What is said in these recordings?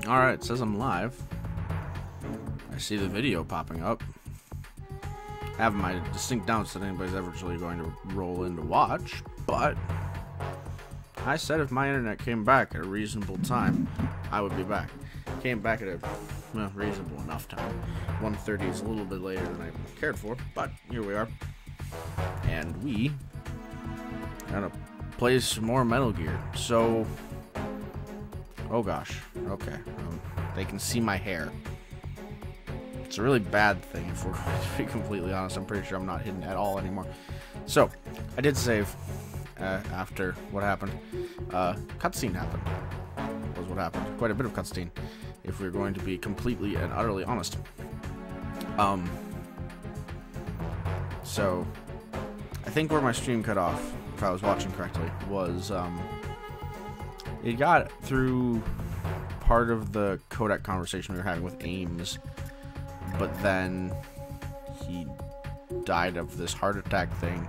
Alright, it says I'm live. I see the video popping up. I have my distinct doubts that anybody's ever really going to roll in to watch, but I said if my internet came back at a reasonable time, I would be back. Came back at a reasonable enough time. 1:30 is a little bit later than I cared for, but here we are. And we gotta play some more Metal Gear. So, oh gosh, okay. They can see my hair. It's a really bad thing if we're going to be completely honest. I'm pretty sure I'm not hidden at all anymore. So, I did save after what happened. Cutscene happened. Was what happened. Quite a bit of cutscene, if we're going to be completely and utterly honest. So, I think where my stream cut off, if I was watching correctly, was it got through part of the codec conversation we were having with Ames, but then he died of this heart attack thing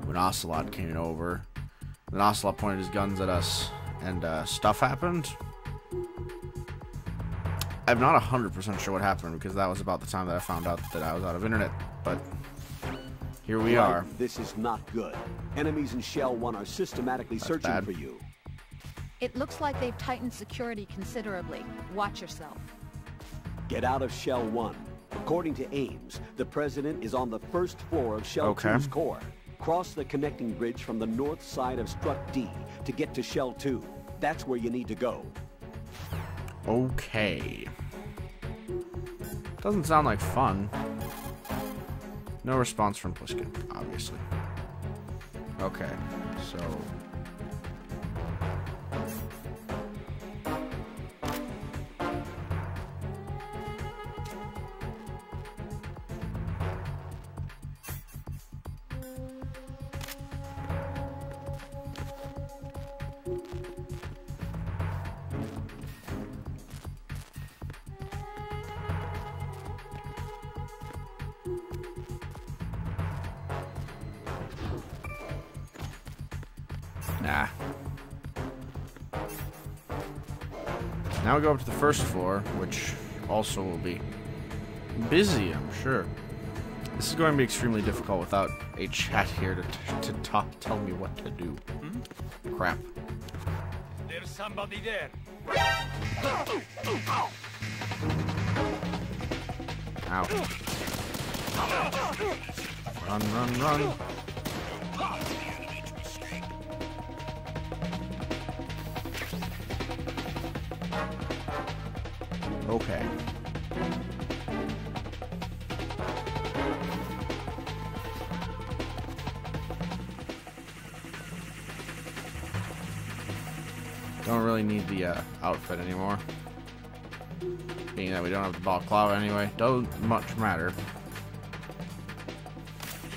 when Ocelot came over. Then Ocelot pointed his guns at us, and stuff happened. I'm not 100% sure what happened, because that was about the time that I found out that I was out of internet, but here we are. This is not good. Enemies in Shell 1 are systematically searching for you. It looks like they've tightened security considerably. Watch yourself. Get out of Shell 1. According to Ames, the president is on the first floor of Shell 2's core. Cross the connecting bridge from the north side of Strut D to get to Shell 2. That's where you need to go. Okay. Doesn't sound like fun. No response from Pliskin, obviously. Okay, so... Nah. Now we go up to the first floor, which also will be busy, I'm sure. This is going to be extremely difficult without a chat here to tell me what to do. Crap. There's somebody there. Ow. Run, run, run. Okay. Don't really need the outfit anymore. Being that we don't have the balaclava anyway, doesn't much matter.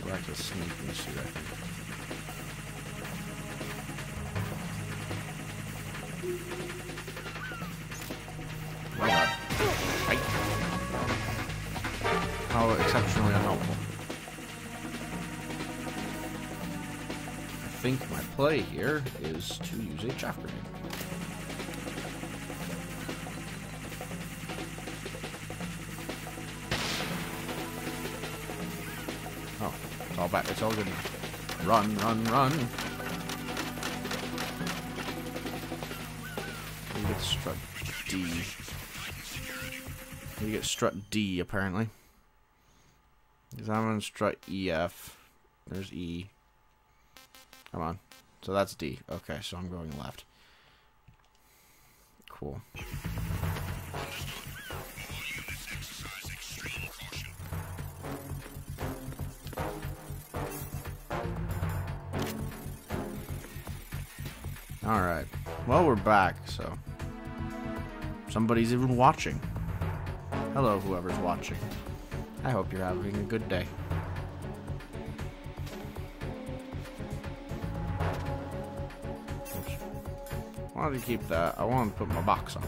Go back to the sneaking suit, I think. Oh god. How exceptionally unhelpful. I think my play here is to use a chaff grenade. Oh, it's all back. It's all good. Run, run, run. You get strut D. You get strut D, apparently. Because I'm on strut EF. There's E. Come on. So that's D. Okay, so I'm going left. Cool. Alright. Well, we're back, so... somebody's even watching. Hello, whoever's watching. I hope you're having a good day. Oops. I wanted to keep that. I wanted to put my box on.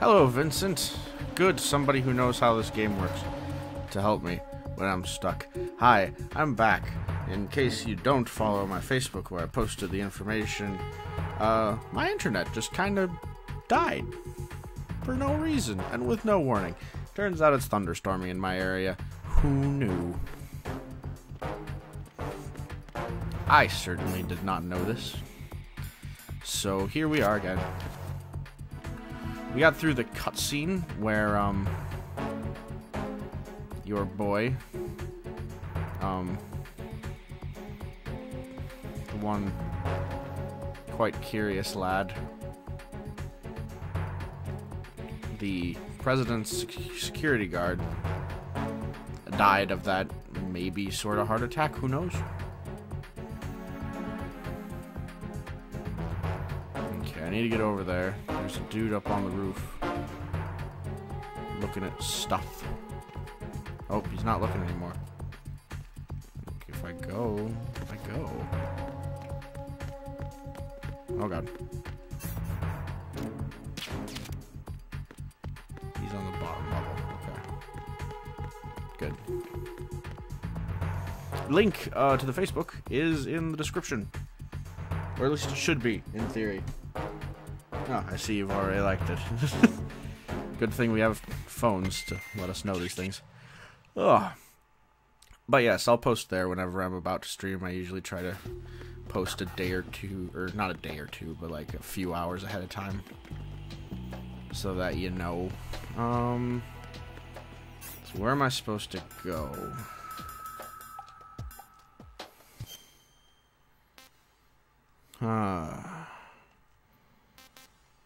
Hello, Vincent. Good, somebody who knows how this game works to help me when I'm stuck. Hi, I'm back. In case you don't follow my Facebook where I posted the information, my internet just kind of died. For no reason, and with no warning. Turns out it's thunderstorming in my area. Who knew? I certainly did not know this. So here we are again. We got through the cutscene where, your boy, the one quite curious lad, the president's security guard, died of that maybe sort of heart attack, who knows? Okay, I need to get over there. There's a dude up on the roof looking at stuff. Oh, he's not looking anymore. If I go. Oh god. He's on the bottom level. Okay. Good. Link to the Facebook is in the description. Or at least it should be, in theory. Oh, I see you've already liked it. Good thing we have phones to let us know these things. Ugh. But yes, I'll post there whenever I'm about to stream. I usually try to post a day or two, or not a day or two, but like a few hours ahead of time. So that you know. So where am I supposed to go?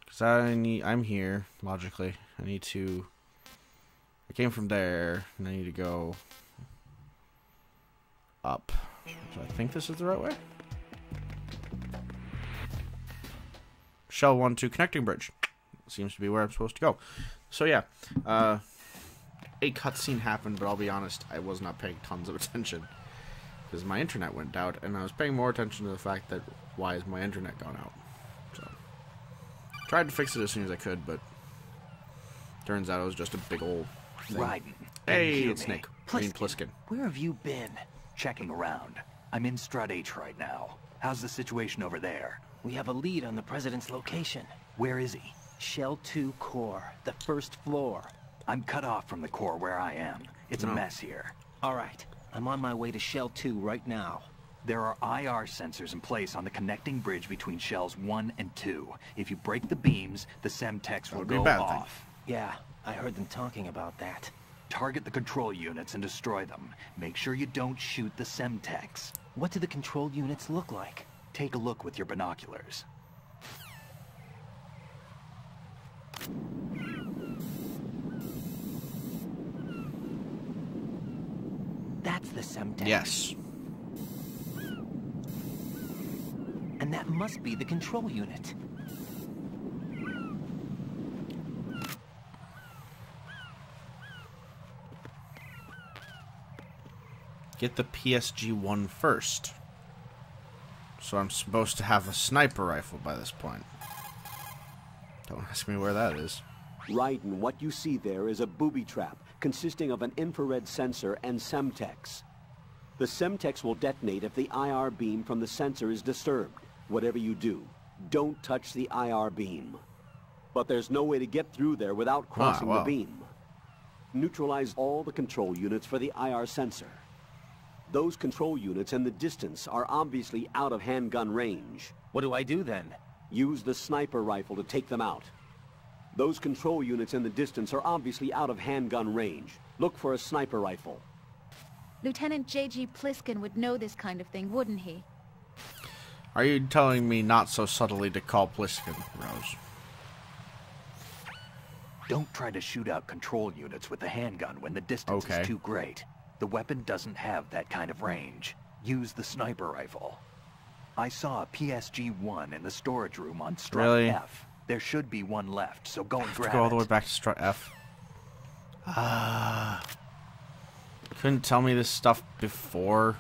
Because I'm here, logically. I came from there, and I need to go up. So I think this is the right way. Shell 1 to connecting bridge. Seems to be where I'm supposed to go. So yeah, a cutscene happened, but I'll be honest, I was not paying tons of attention. Because my internet went out, and I was paying more attention to the fact that why is my internet gone out? So, tried to fix it as soon as I could, but turns out it was just a big old thing. Raiden. Hey, it's Snake. Pliskin. Where have you been? Checking around. I'm in Strut H right now. How's the situation over there? We have a lead on the president's location. Where is he? Shell 2 core, the first floor. I'm cut off from the core where I am. It's a mess here. All right. I'm on my way to Shell 2 right now. There are IR sensors in place on the connecting bridge between Shells 1 and 2. If you break the beams, the Semtex will go off. Yeah, I heard them talking about that. Target the control units and destroy them. Make sure you don't shoot the Semtex. What do the control units look like? Take a look with your binoculars. That's the Semtex. Yes. And that must be the control unit. Get the PSG-1 first. So I'm supposed to have a sniper rifle by this point. Don't ask me where that is. Raiden, what you see there is a booby trap consisting of an infrared sensor and Semtex. The Semtex will detonate if the IR beam from the sensor is disturbed. Whatever you do, don't touch the IR beam. But there's no way to get through there without crossing the beam. Neutralize all the control units for the IR sensor. Those control units in the distance are obviously out of handgun range. What do I do then? Use the sniper rifle to take them out. Those control units in the distance are obviously out of handgun range. Look for a sniper rifle. Lieutenant J.G. Pliskin would know this kind of thing, wouldn't he? Are you telling me not so subtly to call Pliskin, Rose? Don't try to shoot out control units with the handgun when the distance is too great. The weapon doesn't have that kind of range. Use the sniper rifle. I saw a PSG-1 in the storage room on Strut F. There should be one left, so go and grab it. Go all the way back to Strut F. Couldn't tell me this stuff before.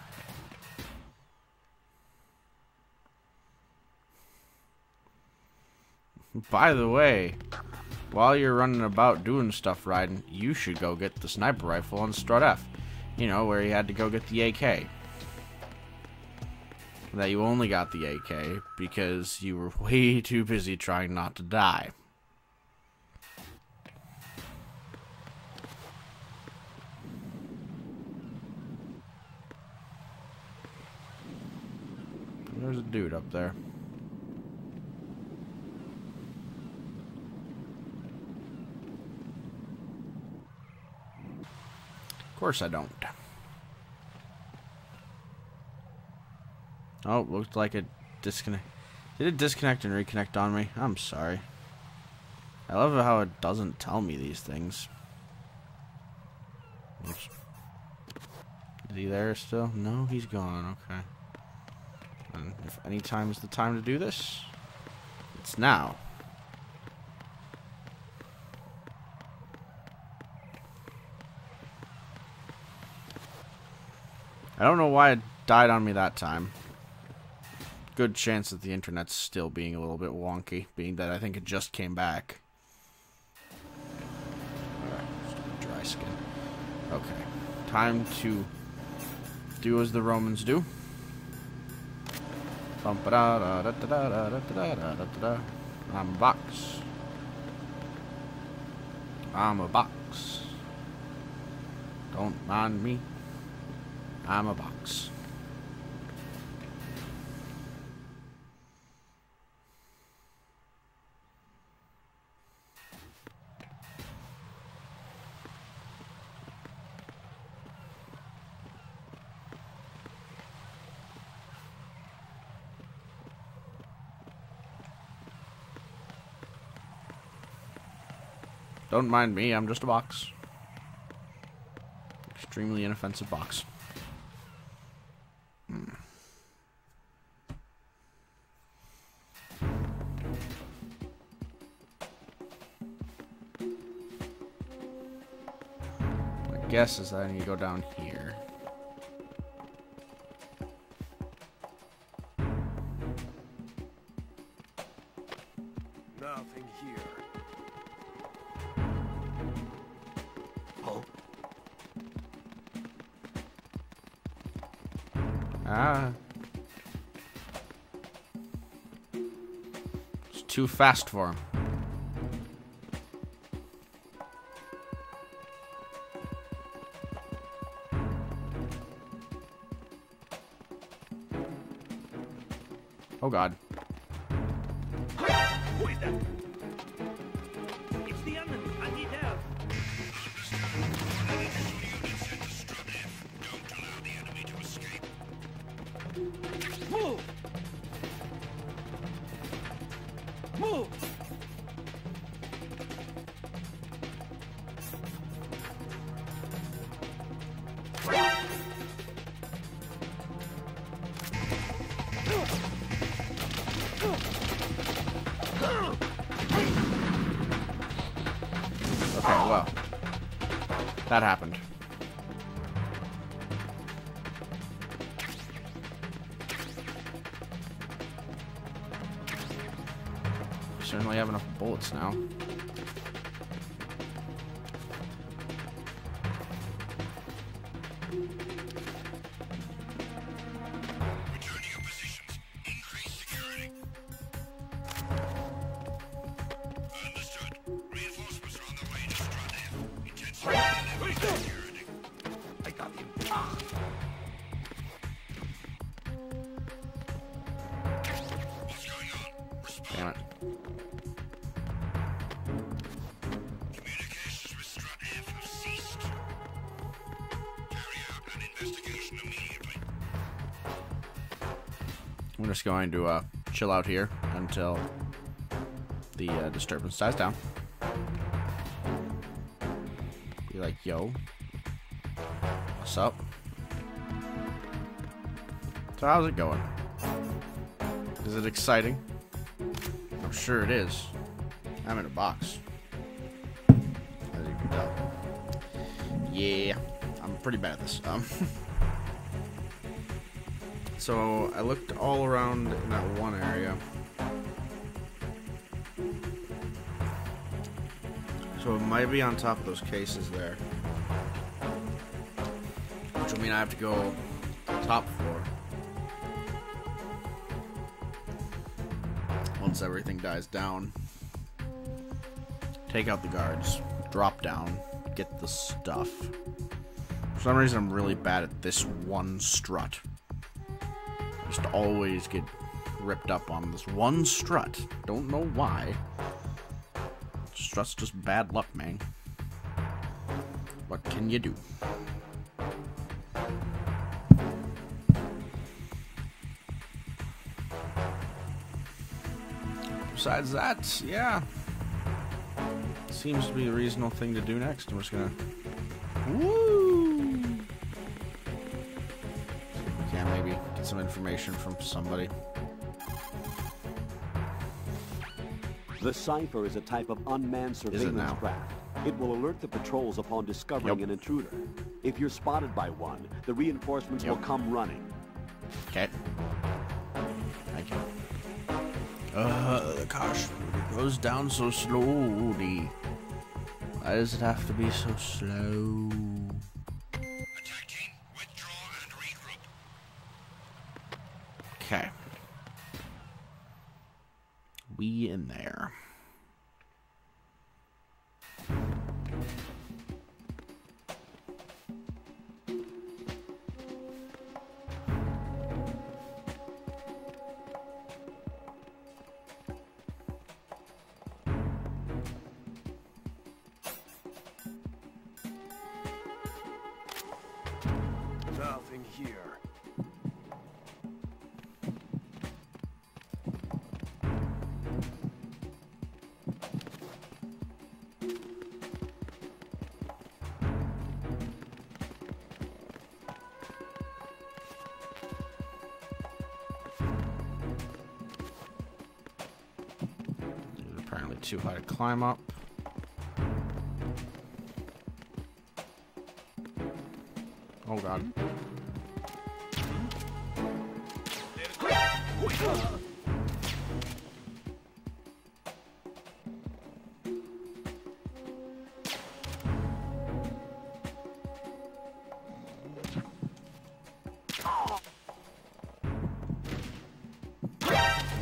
By the way, while you're running about doing stuff riding, you should go get the sniper rifle on Strut F. You know, where you had to go get the AK. That you only got the AK because you were way too busy trying not to die. There's a dude up there. Of course I don't. Oh, looked like it disconnect. Did it disconnect and reconnect on me? I'm sorry. I love how it doesn't tell me these things. Oops. Is he there still? No, he's gone. Okay. And if any time is the time to do this, it's now. I don't know why it died on me that time. Good chance that the internet's still being a little bit wonky, being that I think it just came back. Alright, dry skin. Okay. Time to do as the Romans do. I'm a box. I'm a box. Don't mind me. I'm a box. Don't mind me, I'm just a box. Extremely inoffensive box. My guess is that I need to go down here. Nothing here. Ah. It's too fast for him. Oh God. Who is that? It's the enemy. I need help. Move! Move! Okay, well. That happened. Certainly have enough bullets now. Return to your positions. Increase security. Understood. Reinforcements are on their way to Strut F. Intensify security. I got him. What's going on? Respond. Damn it. Communications with Strut F have ceased. Carry out an investigation immediately. I'm just going to chill out here until the disturbance dies down. Be like, yo, what's up? So how's it going? Is it exciting? I'm sure it is. I'm in a box. As you can tell. Yeah, I'm pretty bad at this. So I looked all around in that one area. So it might be on top of those cases there. Which will mean I have to go top floor. Once everything dies down. Take out the guards. Drop down. Get the stuff. For some reason I'm really bad at this one strut. I just always get ripped up on this one strut. Don't know why. Strut's just bad luck, man. What can you do? Besides that, yeah. Seems to be a reasonable thing to do next. I'm just gonna... Woo! See if we can maybe get some information from somebody. The Cypher is a type of unmanned surveillance craft. It will alert the patrols upon discovering an intruder. If you're spotted by one, the reinforcements will come running. Okay. Thank you. Gosh, it goes down so slowly. Why does it have to be so slow? Attack team, withdraw and regroup. Okay. We in there. Nothing here. It's apparently too high to climb up. Oh god.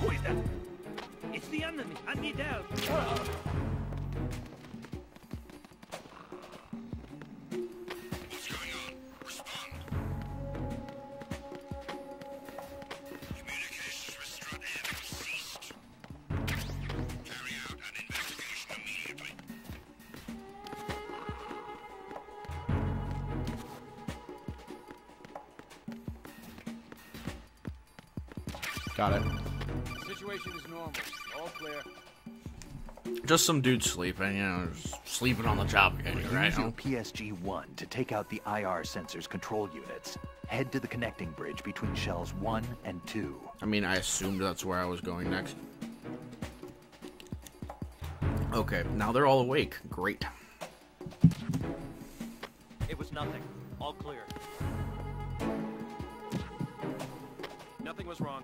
Who is that? It's the enemy. I need help. What's going on? Respond. Communications with Strut M have ceased. Carry out an investigation immediately. Got it. Situation is normal. All clear. Just some dude sleeping, you know, just sleeping on the job again, right? Use your PSG-1 to take out the IR sensors control units. Head to the connecting bridge between shells 1 and 2. I mean, I assumed that's where I was going next. Okay, now they're all awake. Great. It was nothing. All clear. Nothing was wrong.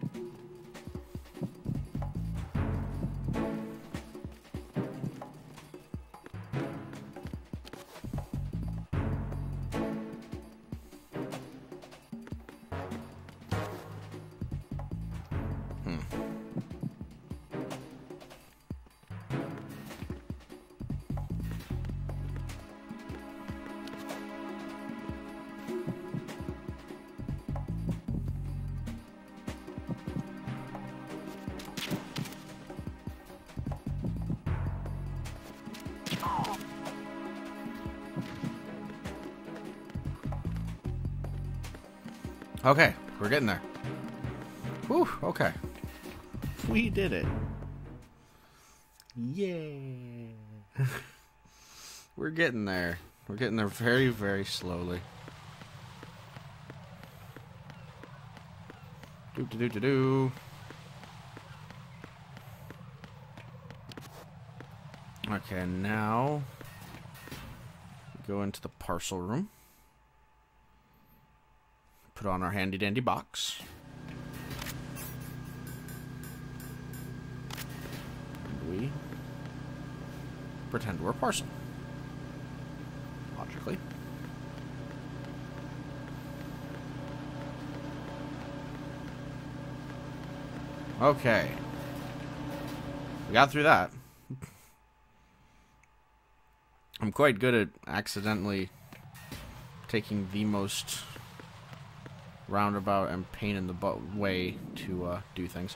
Okay, we're getting there. Whew, okay. We did it. Yeah. We're getting there. We're getting there very, very slowly. Do. Okay, now go into the parcel room. Put on our handy dandy box. And we pretend we're a parcel. theoretically. Okay. We got through that. I'm quite good at accidentally taking the most roundabout and pain in the butt way to do things.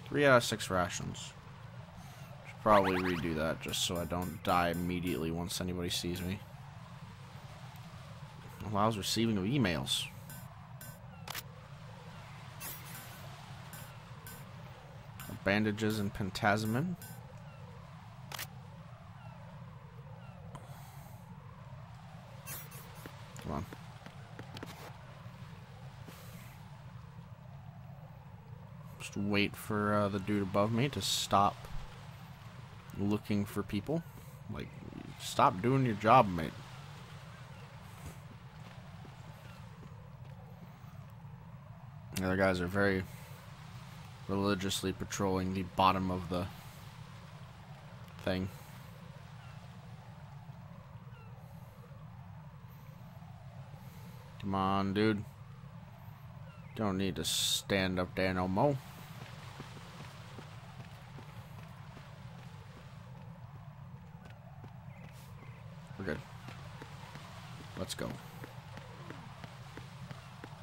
Three out of 6 rations. Should probably redo that just so I don't die immediately once anybody sees me. Allows receiving of emails. Bandages and pentazemin. Come on. Just wait for the dude above me to stop looking for people. Like, stop doing your job, mate. The other guys are very religiously patrolling the bottom of the thing. Come on, dude. Don't need to stand up there no more. We're good. Let's go.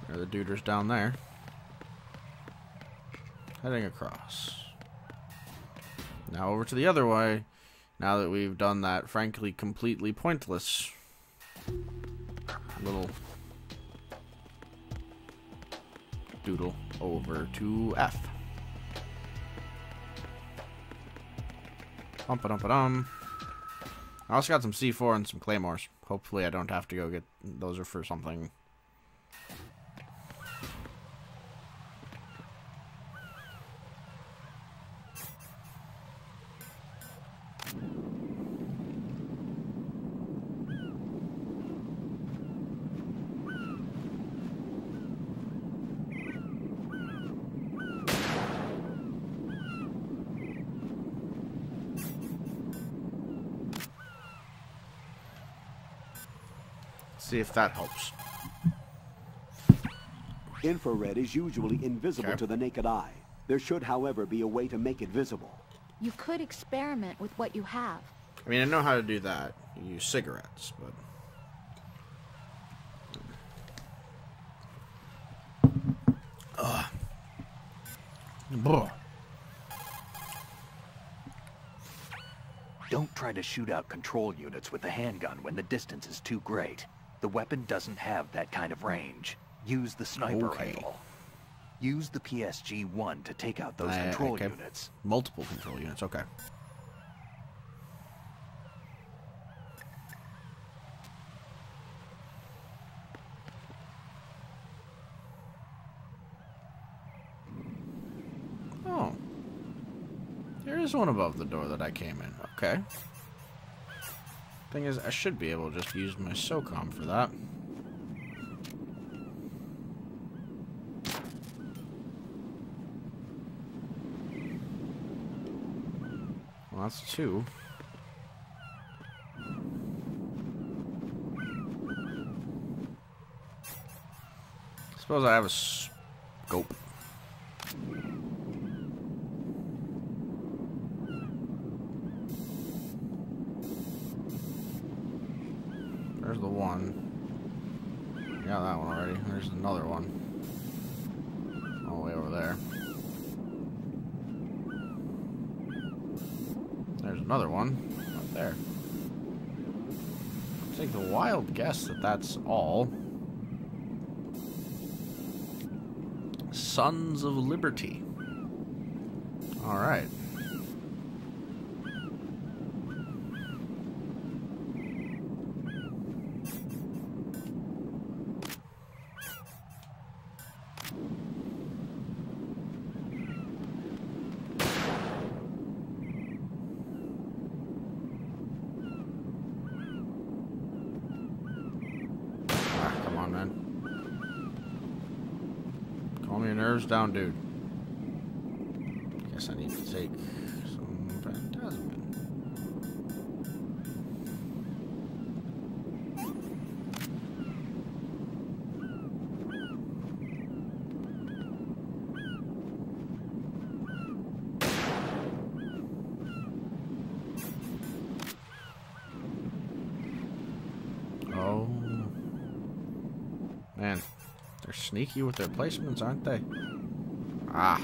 There, the duder's down there. Heading across. Now over to the other way. Now that we've done that, frankly, completely pointless little doodle over to F. Bum-ba-dum-ba-dum. I also got some C4 and some claymores. Hopefully I don't have to go get... Those are for something... See if that helps. Infrared is usually invisible to the naked eye. There should, however, be a way to make it visible. You could experiment with what you have. I mean, I know how to do that. You use cigarettes, but... Don't try to shoot out control units with the handgun when the distance is too great. The weapon doesn't have that kind of range. Use the sniper rifle. Use the PSG-1 to take out those control units. Multiple control units, okay. Oh. There is one above the door that I came in. Okay. Thing is, I should be able to just use my SOCOM for that. Well, that's 2. Suppose I have a scope. There's the one. Got that one already. There's another one. All the way over there. There's another one. Up there. I'll take the wild guess that that's all. Sons of Liberty. Alright. Come on, man. Calm your nerves down, dude. Guess I need to take some phantasm. Man, they're sneaky with their placements, aren't they? Ah.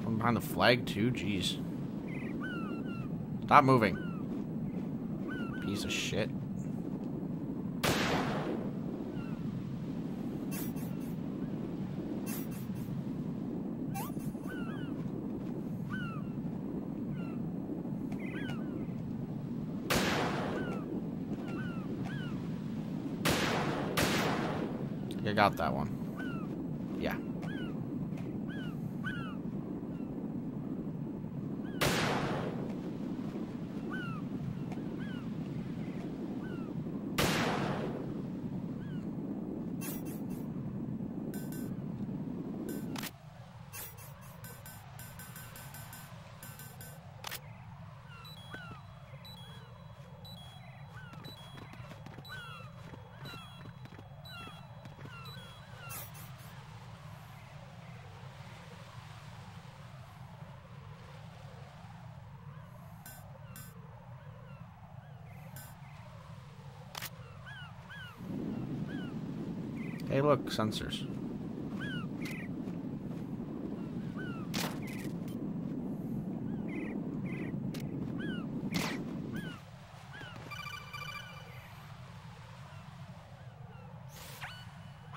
One behind the flag, too? Jeez. Stop moving. Piece of shit. I got that one. Yeah. Hey, look, sensors.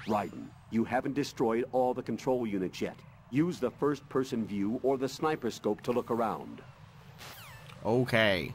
Raiden, you haven't destroyed all the control units yet. Use the first-person view or the sniper scope to look around. Okay.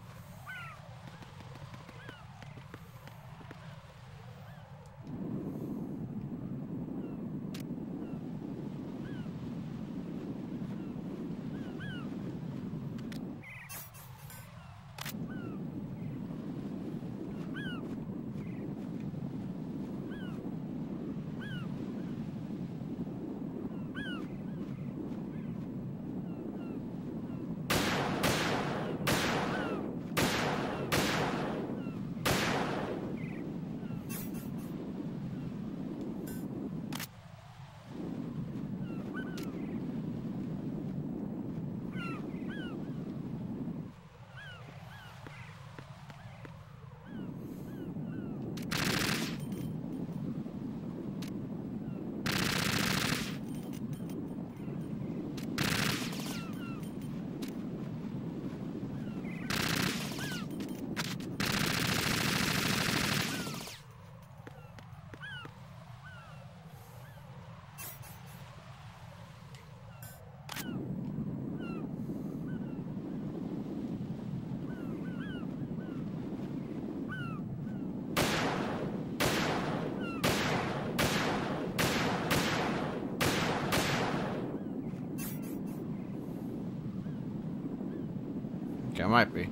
Okay, I might be.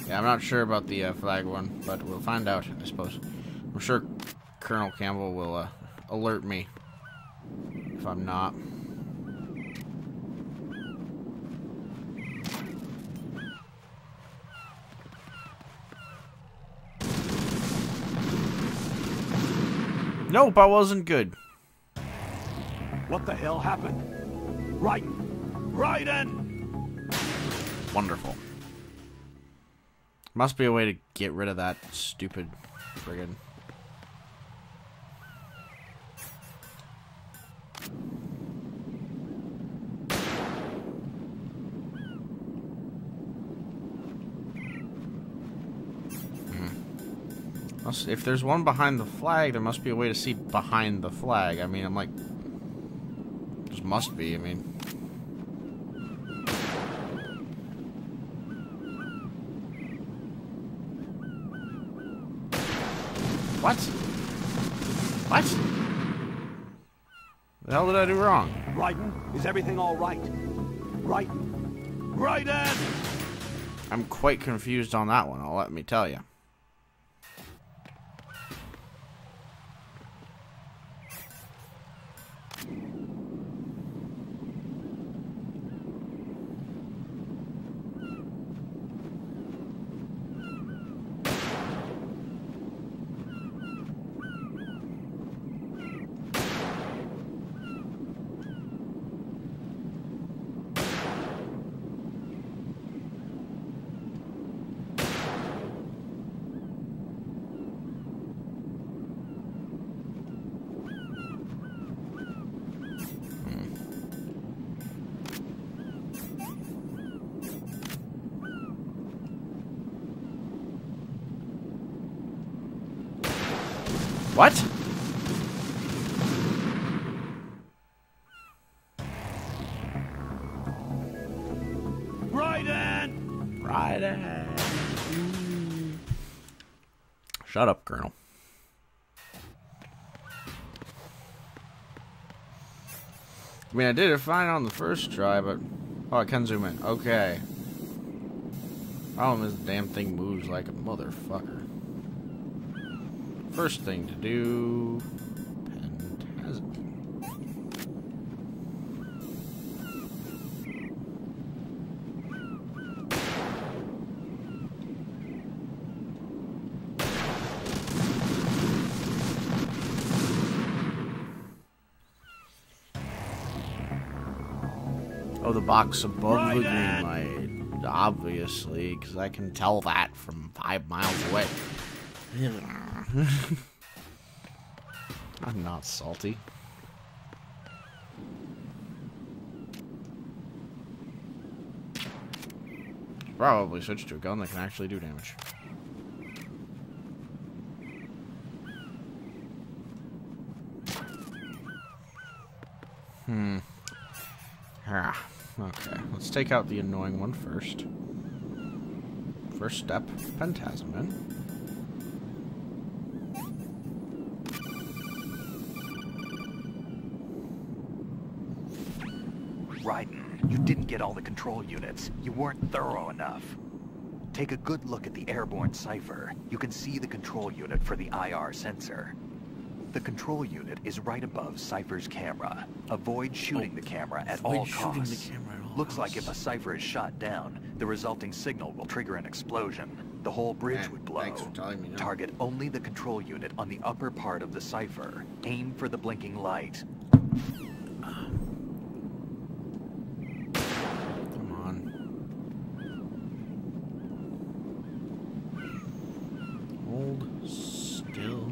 Yeah, I'm not sure about the flag one, but we'll find out, I suppose. I'm sure Colonel Campbell will alert me if I'm not. Nope, I wasn't good. What the hell happened? Raiden! Wonderful. Must be a way to get rid of that stupid friggin'. If there's one behind the flag, there must be a way to see behind the flag. I mean, I'm like... Just must be, I mean... What? What? The hell did I do wrong? Raiden, is everything all right? Raiden! I'm quite confused on that one, let me tell you. What? Raiden! Shut up, Colonel. I mean, I did it fine on the first try, but... Oh, I can zoom in. Okay. Problem is, the damn thing moves like a motherfucker. First thing to do... Phantasm. Oh, the box above the green light. Obviously, because I can tell that from 5 miles away. I'm not salty. Probably switch to a gun that can actually do damage. Okay, let's take out the annoying one first. First step, Phantasm in. Raiden, you didn't get all the control units. You weren't thorough enough. Take a good look at the airborne cipher. You can see the control unit for the IR sensor. The control unit is right above Cypher's camera. Avoid shooting the camera at all costs. Looks like if a Cypher is shot down, the resulting signal will trigger an explosion. The whole bridge would blow. Thanks for telling me. Target only the control unit on the upper part of the Cypher. Aim for the blinking light. Come on. Hold still.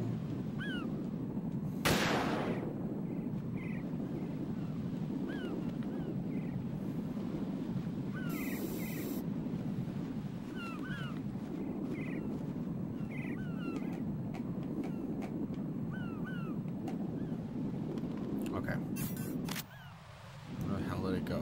Okay. Where the hell did it go?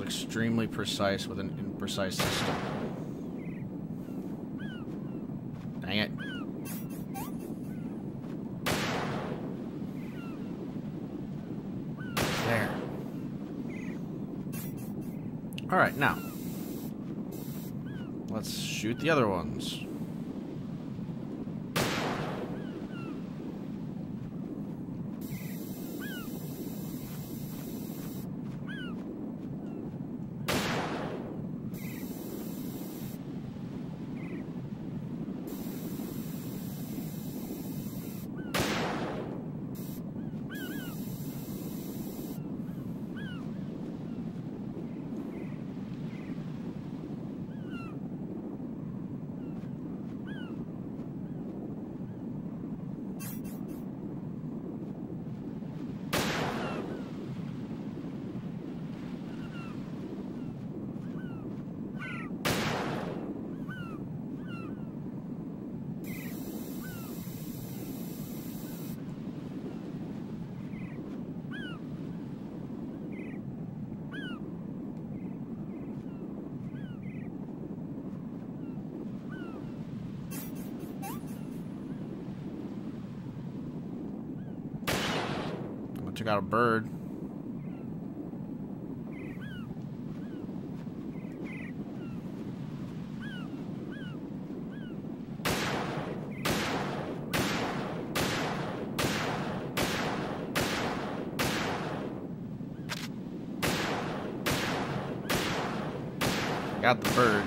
Extremely precise with an imprecise system. Dang it. There. Alright, now. Let's shoot the other ones. Took out a bird. Got the bird.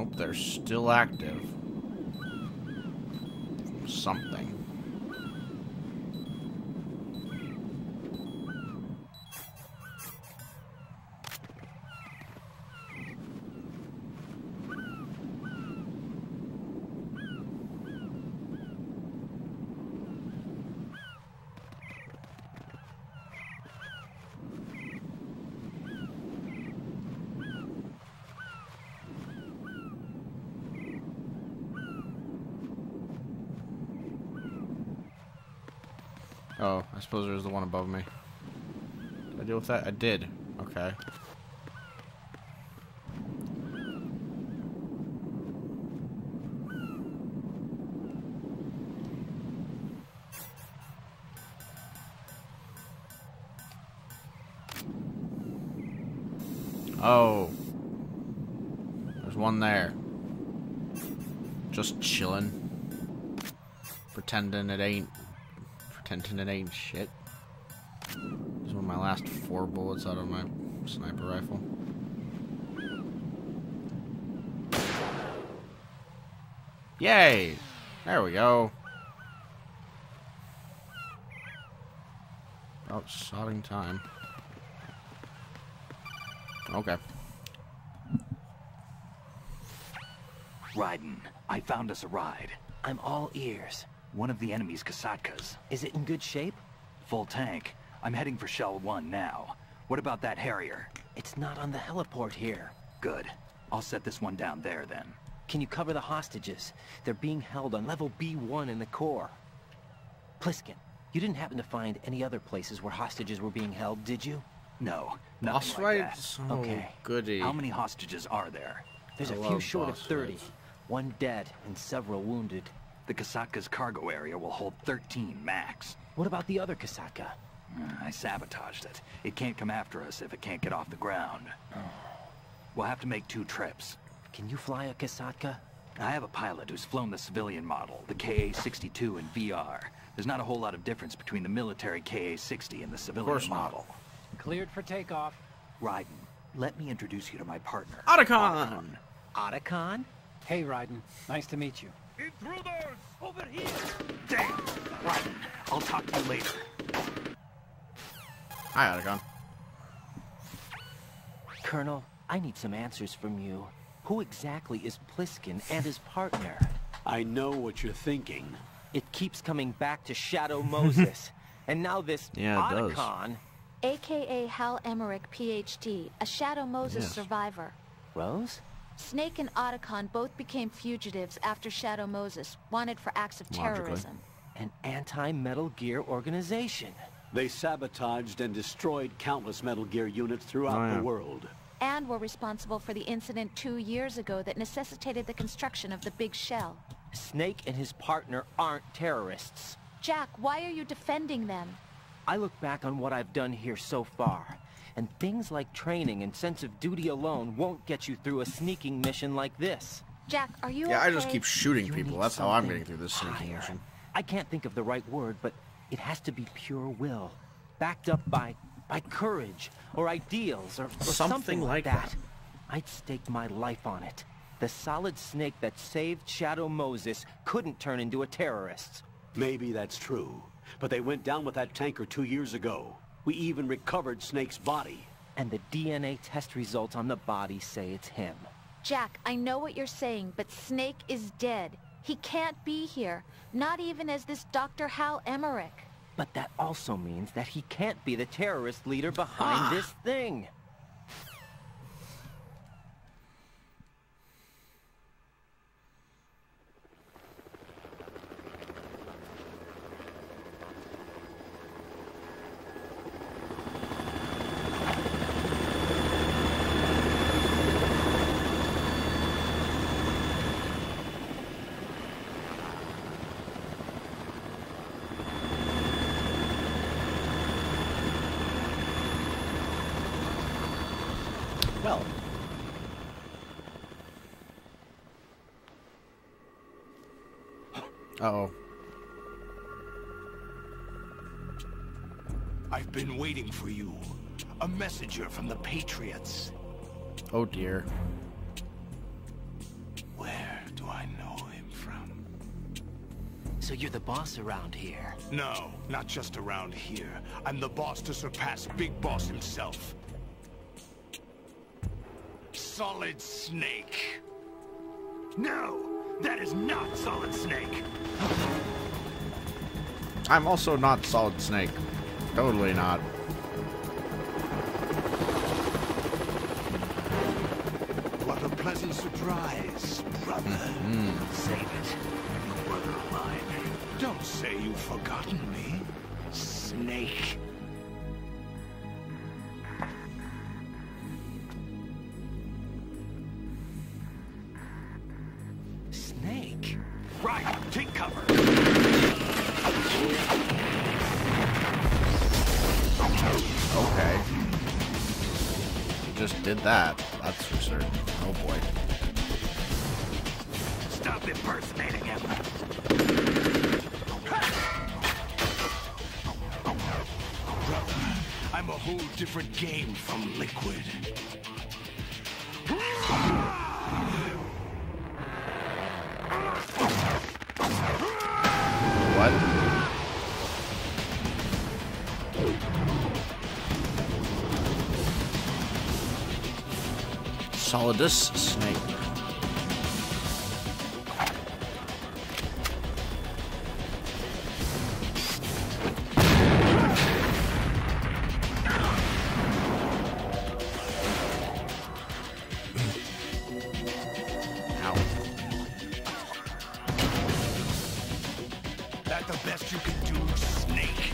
Nope, they're still active. Something. Oh, I suppose there's the one above me. Did I deal with that? I did. Okay. Oh. There's one there. Just chilling. Pretending it ain't shit. This is one of my last 4 bullets out of my sniper rifle. Yay! There we go. About sodding time. Okay. Raiden, I found us a ride. I'm all ears. One of the enemy's Kasatkas. Is it in good shape? Full tank. I'm heading for Shell 1 now. What about that Harrier? It's not on the heliport here. Good. I'll set this one down there then. Can you cover the hostages? They're being held on level B1 in the core. Pliskin, you didn't happen to find any other places where hostages were being held, did you? No, Boss nothing like fights? that. Oh, Okay. goody. How many hostages are there? There's I a few love short of boss 30. fights. One dead and several wounded. The Kasatka's cargo area will hold 13 max. What about the other Kasatka? I sabotaged it. It can't come after us if it can't get off the ground. We'll have to make 2 trips. Can you fly a Kasatka? I have a pilot who's flown the civilian model, the KA-62 in VR. There's not a whole lot of difference between the military KA-60 and the civilian model. Cleared for takeoff. Raiden, let me introduce you to my partner. Otacon! Otacon? Hey, Raiden. Nice to meet you. Intruders! Over here! Damn! Raiden, I'll talk to you later. Hi, Otacon. Colonel, I need some answers from you. Who exactly is Pliskin and his partner? I know what you're thinking. It keeps coming back to Shadow Moses. And now this Yeah, it does. Otacon. AKA Hal Emmerich, PhD, a Shadow Moses Yes. survivor. Rose? Snake and Otacon both became fugitives after Shadow Moses, wanted for acts of Logically. terrorism. An anti-Metal Gear organization. They sabotaged and destroyed countless Metal Gear units throughout the world. And were responsible for the incident 2 years ago that necessitated the construction of the Big Shell. Snake and his partner aren't terrorists. Jack, why are you defending them? I look back on what I've done here so far, and things like training and sense of duty alone won't get you through a sneaking mission like this. Jack, are you Yeah, okay? I just keep shooting You people. need That's how I'm something getting through this sneaking higher. mission. I can't think of the right word, but it has to be pure will, backed up by courage or ideals or something like that. I'd stake my life on it. The solid snake that saved Shadow Moses couldn't turn into a terrorist. Maybe that's true, but they went down with that tanker 2 years ago. We even recovered Snake's body. And the DNA test results on the body say it's him. Jack, I know what you're saying, but Snake is dead. He can't be here, not even as this Dr. Hal Emmerich. But that also means that he can't be the terrorist leader behind this thing. Well. Uh-oh. I've been waiting for you. A messenger from the Patriots. Oh dear. So you're the boss around here? No, not just around here. I'm the boss to surpass Big Boss himself. Solid Snake. No, that is not Solid Snake. I'm also not Solid Snake. Totally not. What a pleasant surprise, brother. Save it. Brother of mine. Don't say you've forgotten me, Snake. Snake? Right, take cover. Okay. Just did that. That's for certain. Oh boy. Stop impersonating him. Brother, I'm a whole different game from Liquid. What? Solidus Snake. Ow. That the best you can do, Snake?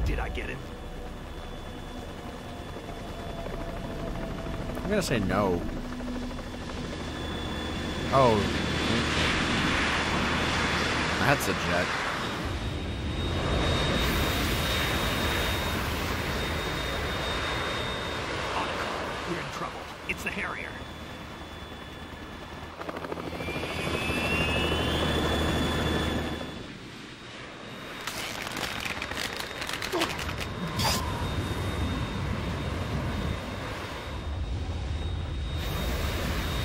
Did I get him? I'm gonna say no. Oh. That's a jet. We're in trouble. It's the Harrier.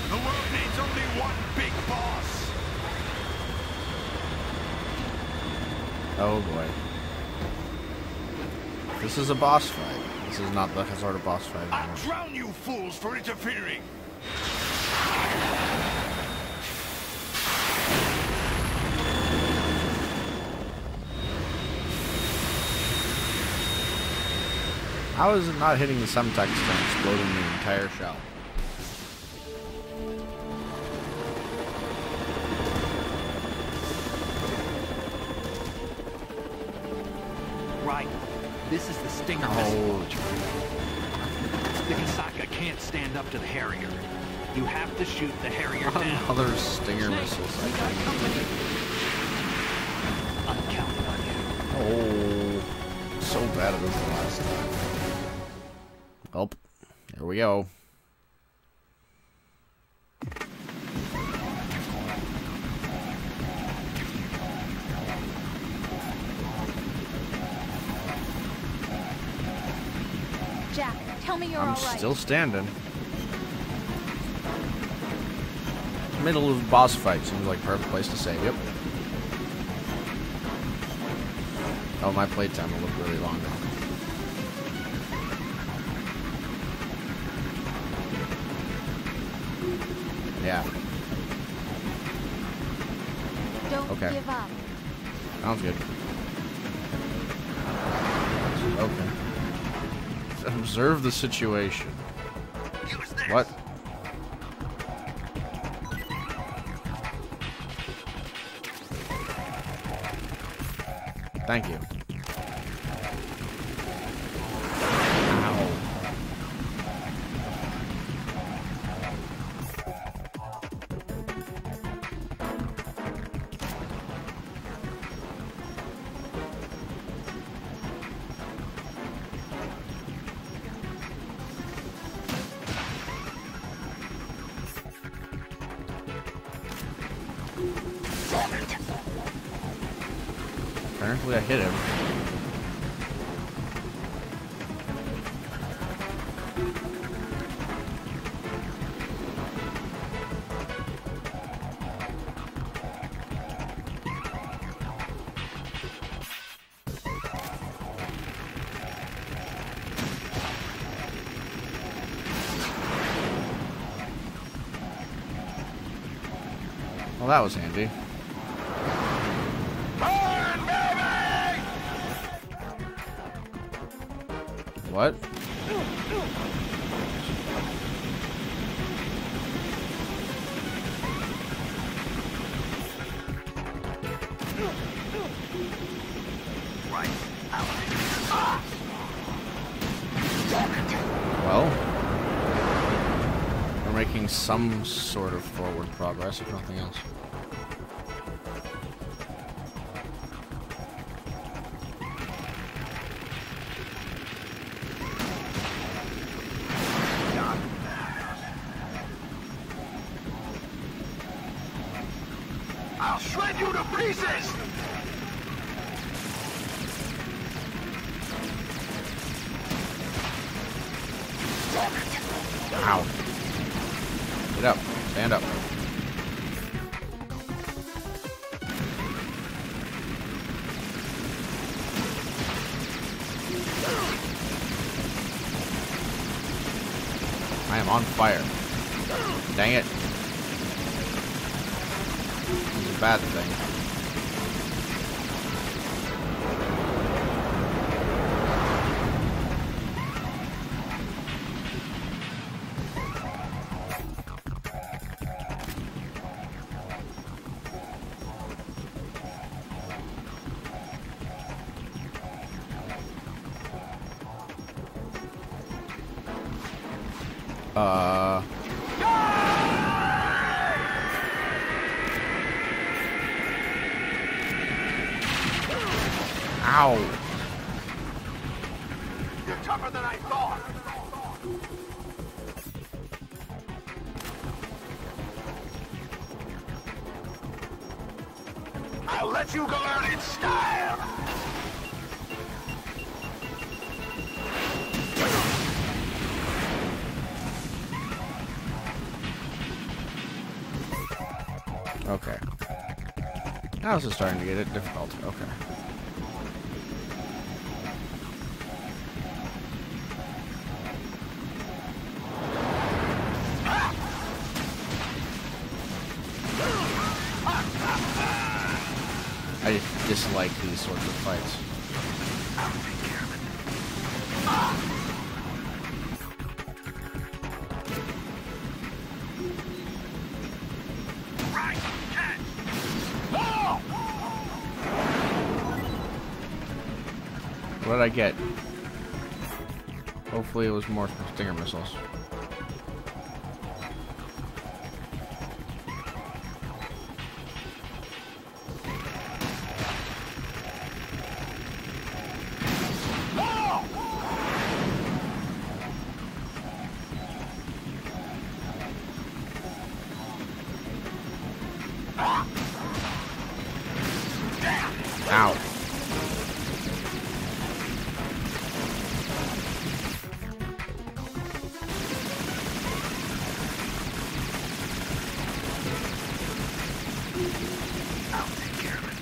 The world needs only one big boss. Oh boy. This is a boss fight. This is not the sort of boss fight I'll anymore. drown you fools for interfering. How is it not hitting the semtex and exploding the entire shell? Right. This is the Stinger Oh. missile launcher. The Kasaka can't stand up to the Harrier. You have to shoot the Harrier down. Other Stinger missiles. We got company. I'm counting on you. Oh, so bad at this the last time. Oh, here we go. Jack, tell me you're I'm all right. still standing. Middle of the boss fight seems like perfect place to save. Yep. Oh, my playtime will look really long now. Yeah. Don't Okay. give up. Sounds good. Okay. Observe the situation. Use this. What? Thank you. Ow. Apparently I hit him. that was handy. Burn, baby! What? Well, we're making some sort of forward progress, if nothing else. I'll shred you to pieces! Ow. Get up. Stand up. I am on fire. Dang it. This is a bad thing. Ow. You're tougher than I thought. I'll let you go out in style. Okay. Now this is starting to get it difficult. Okay. I dislike these sorts of fights. What did I get? Hopefully it was more stinger missiles. Ow. I'll take care of it.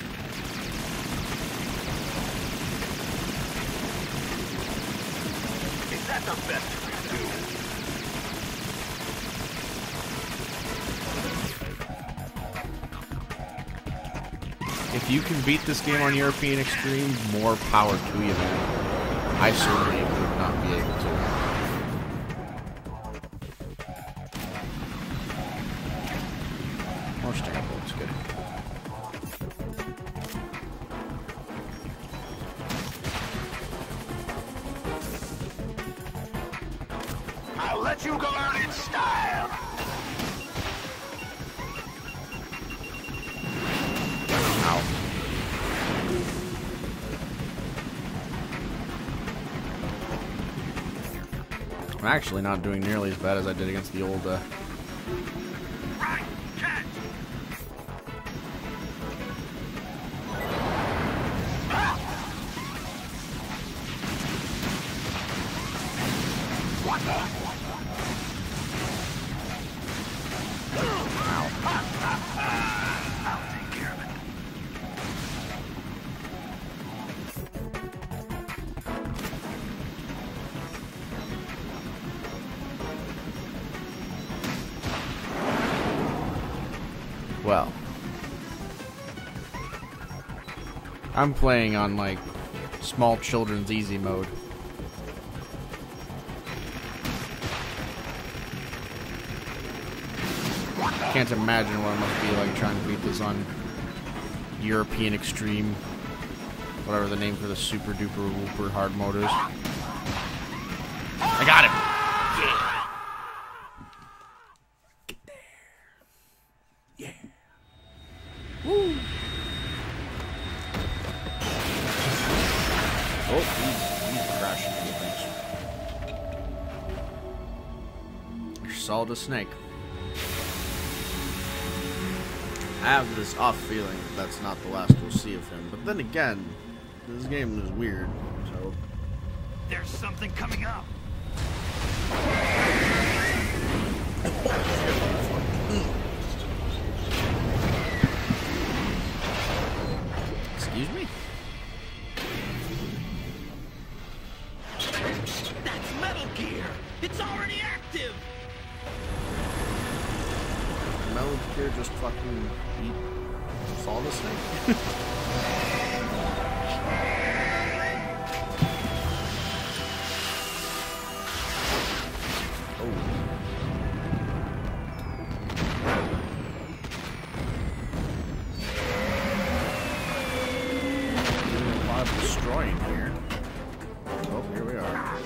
Is that the best you can do? If you can beat this game on European Extreme, more power to you, man. I certainly would not be able to. More stinger bullets, good. I'll let you go out in style. Ow. I'm actually not doing nearly as bad as I did against the old, Right, catch. What the? Ow. I'll take care of it. Well, I'm playing on, like, small children's easy mode. I can't imagine what it must be like trying to beat this on European Extreme. Whatever the name for the super duper whooper hard mode is. I got him! Yeah! Get there. Yeah. Woo! Oh, he's crashing into things. You're solid as snake. I have this off feeling that that's not the last we'll see of him. But then again, this game is weird, so... There's something coming up! Excuse me? That's Metal Gear! It's already active! Metal Gear just fucking eat Solid Snake? Destroying here. Oh, here we are.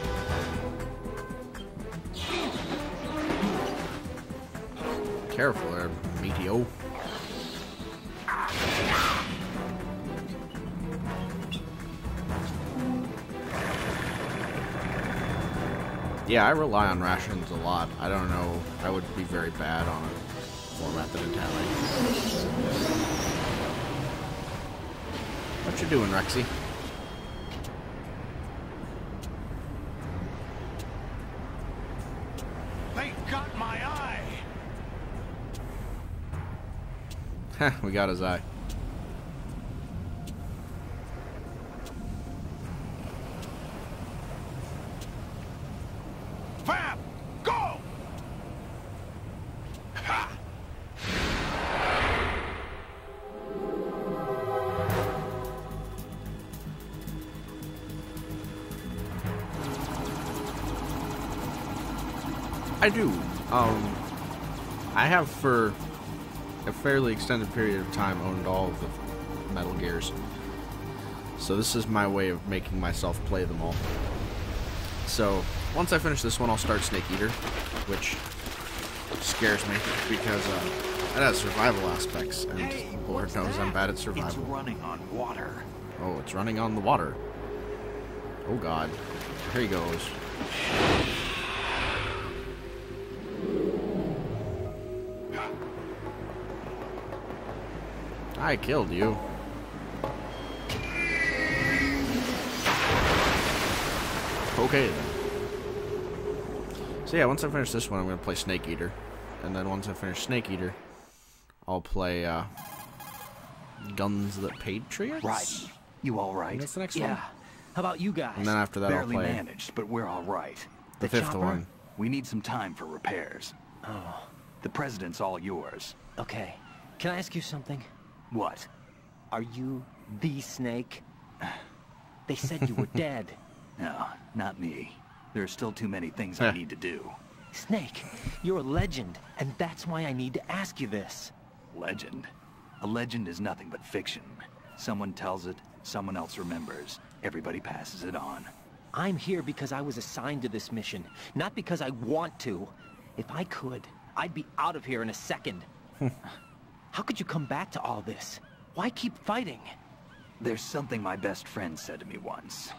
Careful there, Meteo. Yeah, I rely on rations a lot. I don't know. I would be very bad on a format that Italian. What you doing, Rexy? They got my eye! Heh, we got his eye. Fab! Go! Ha! I do. I have for a fairly extended period of time owned all of the Metal Gears. So this is my way of making myself play them all. So once I finish this one, I'll start Snake Eater, which scares me because it has survival aspects, and Lord knows I'm bad at survival. It's running on water. Oh, it's running on the water. Oh God. Here he goes. I killed you. Okay then. So yeah, once I finish this one, I'm gonna play Snake Eater, and then once I finish Snake Eater, I'll play Guns That Patriots. Right. You all right? That's the next one. Yeah. How about you guys? And then after that, Barely I'll play managed, but we're all right. the fifth chopper? one. We need some time for repairs. Oh, The president's all yours. okay. Can I ask you something? What? Are you the Snake? They said you were dead. No, not me. There are still too many things I need to do. Snake, you're a legend, and that's why I need to ask you this. Legend? A legend is nothing but fiction. Someone tells it, someone else remembers. Everybody passes it on. I'm here because I was assigned to this mission, not because I want to. If I could, I'd be out of here in a second. How could you come back to all this? Why keep fighting? There's something my best friend said to me once.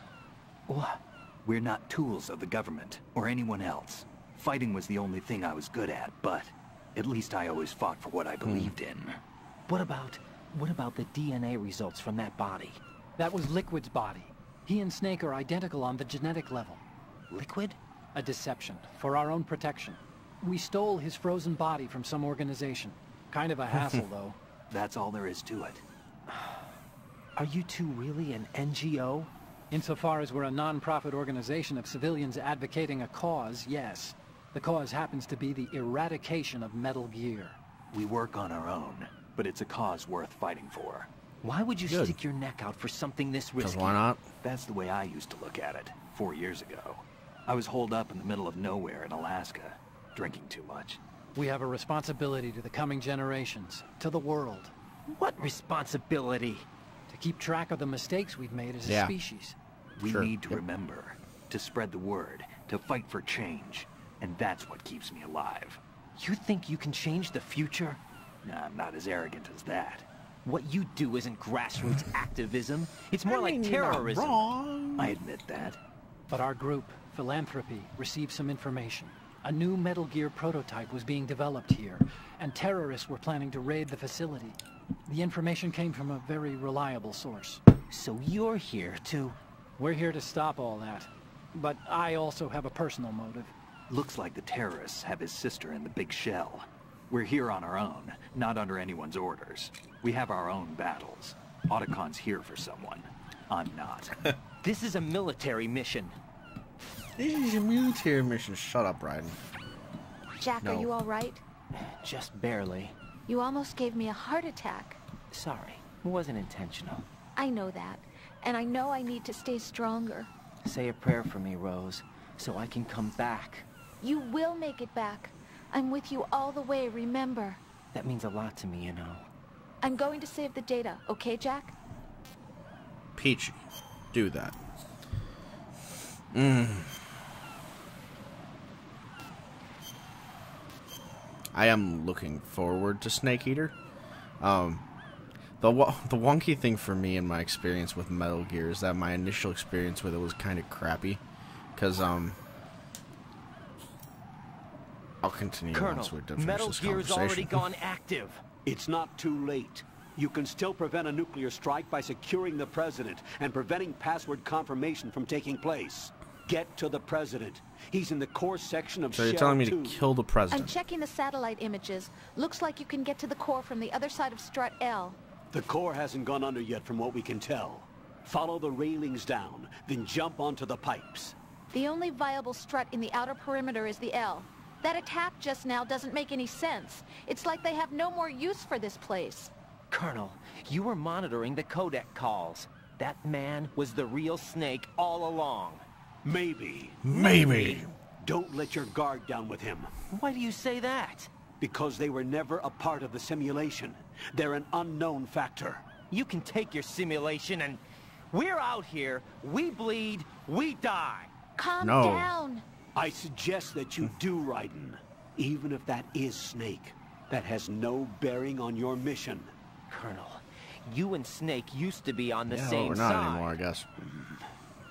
What? We're not tools of the government, or anyone else. Fighting was the only thing I was good at, but at least I always fought for what I believed in. What about the DNA results from that body? That was Liquid's body. He and Snake are identical on the genetic level. Liquid? A deception, for our own protection. We stole his frozen body from some organization. Kind of a hassle, though. That's all there is to it. Are you two really an NGO? Insofar as we're a non-profit organization of civilians advocating a cause, yes. The cause happens to be the eradication of Metal Gear. We work on our own, but it's a cause worth fighting for. Why would you stick your neck out for something this risky? Because why not? That's the way I used to look at it 4 years ago. I was holed up in the middle of nowhere in Alaska, drinking too much. We have a responsibility to the coming generations, to the world. What responsibility? To keep track of the mistakes we've made as a species. We need to remember, to spread the word, to fight for change. And that's what keeps me alive. You think you can change the future? Nah, I'm not as arrogant as that. What you do isn't grassroots activism. It's more like terrorism. You're not wrong. I admit that. But our group, Philanthropy, received some information. A new Metal Gear prototype was being developed here, and terrorists were planning to raid the facility. The information came from a very reliable source. So you're here to... We're here to stop all that. But I also have a personal motive. Looks like the terrorists have his sister in the big shell. We're here on our own, not under anyone's orders. We have our own battles. Otacon's here for someone. I'm not. This is a military mission. This is a military mission. Shut up, Raiden. Jack, are you all right? Just barely. You almost gave me a heart attack. Sorry, it wasn't intentional. I know that, and I know I need to stay stronger. Say a prayer for me, Rose, so I can come back. You will make it back. I'm with you all the way, remember? That means a lot to me, you know. I'm going to save the data, okay, Jack? Peachy, do that. I am looking forward to Snake Eater. The wonky thing for me in my experience with Metal Gear is that my initial experience with it was kind of crappy. Because, I'll continue once we're done Metal this Gear's already gone active. It's not too late. You can still prevent a nuclear strike by securing the president and preventing password confirmation from taking place. Get to the president. He's in the core section of Shell 2. So you're telling me to kill the president? I'm checking the satellite images. Looks like you can get to the core from the other side of Strut L. The core hasn't gone under yet from what we can tell. Follow the railings down, then jump onto the pipes. The only viable strut in the outer perimeter is the L. That attack just now doesn't make any sense. It's like they have no more use for this place. Colonel, you were monitoring the codec calls. That man was the real Snake all along. Maybe. Maybe. Don't let your guard down with him. Why do you say that? Because they were never a part of the simulation. They're an unknown factor. You can take your simulation and... We're out here, we bleed, we die. Calm down. I suggest that you do, Raiden. Even if that is Snake. That has no bearing on your mission. Colonel, you and Snake used to be on the same we're side. not anymore, I guess.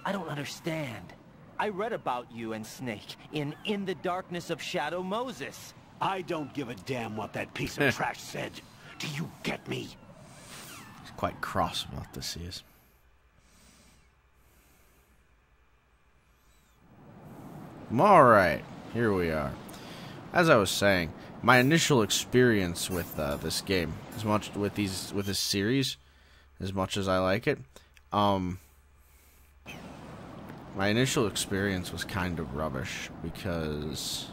I don't understand. I read about you and Snake in the Darkness of Shadow Moses. I don't give a damn what that piece of trash said. Do you get me? He's quite cross about this, he is. Alright, here we are. As I was saying, my initial experience with this game, as much with this series, as much as I like it, my initial experience was kind of rubbish because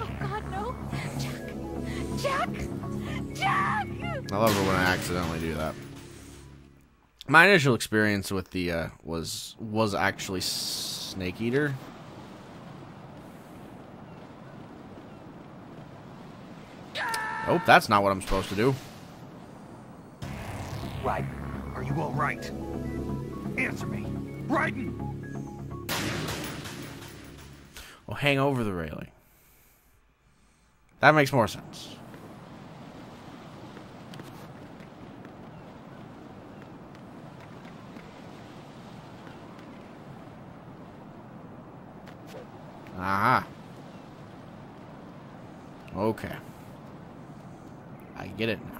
Oh God, no! Jack! Jack! I love it when I accidentally do that. My initial experience with the was actually Snake Eater. Oh, that's not what I'm supposed to do. Raiden, are you all right? Answer me. Raiden! Oh, hang over the railing. That makes more sense. Aha. Okay. I get it now.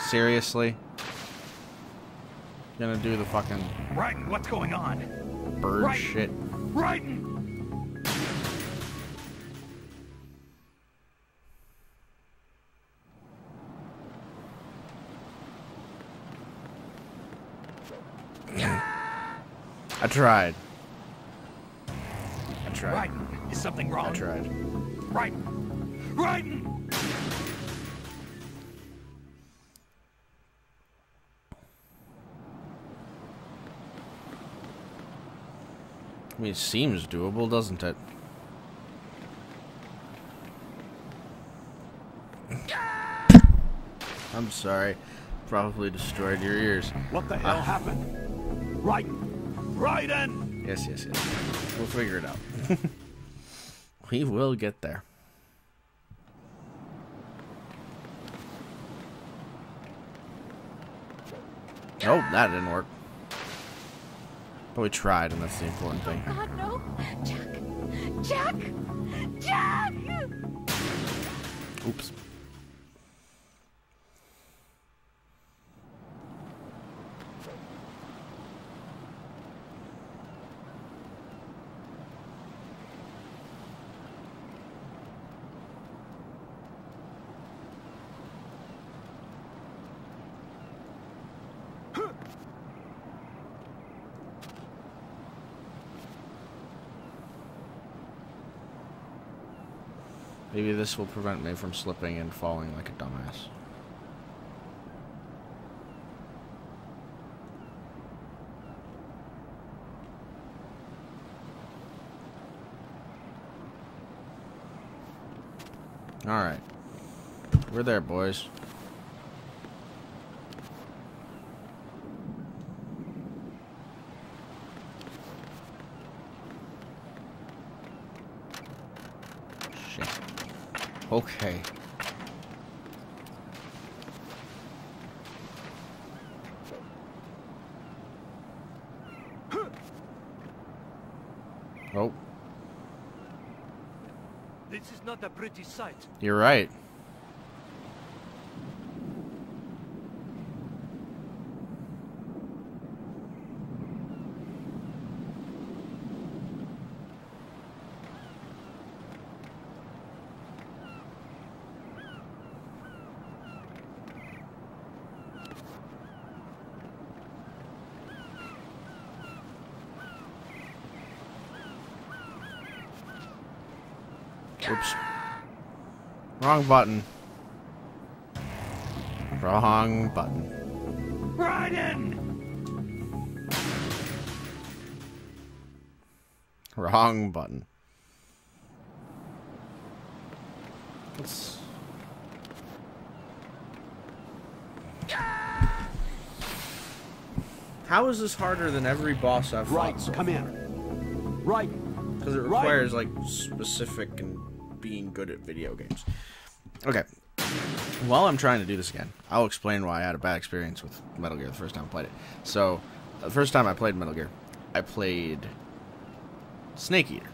Seriously? Gonna do the fucking... Raiden, what's going on? Bird Raiden. shit. Raiden! I tried. Raiden, is something wrong? I tried. Raiden! Raiden! I mean, it seems doable, doesn't it? I'm sorry. Probably destroyed your ears. What the hell happened? Raiden! Raiden! Yes. We'll figure it out. We will get there. Oh, that didn't work. But we tried, and that's the important thing. Oh, God, no. Jack! Jack! Oops. Maybe this will prevent me from slipping and falling like a dumbass. Alright. We're there, boys. Shit. Okay. Oh. This is not a pretty sight. You're right. Oops. Wrong button. Wrong button. Raiden! Wrong button. Let's... How is this harder than every boss I've fought so come far? in. Right. Because it requires, like, specific and being good at video games. Okay. While I'm trying to do this again, I'll explain why I had a bad experience with Metal Gear the first time I played it. So, the first time I played Metal Gear, I played Snake Eater.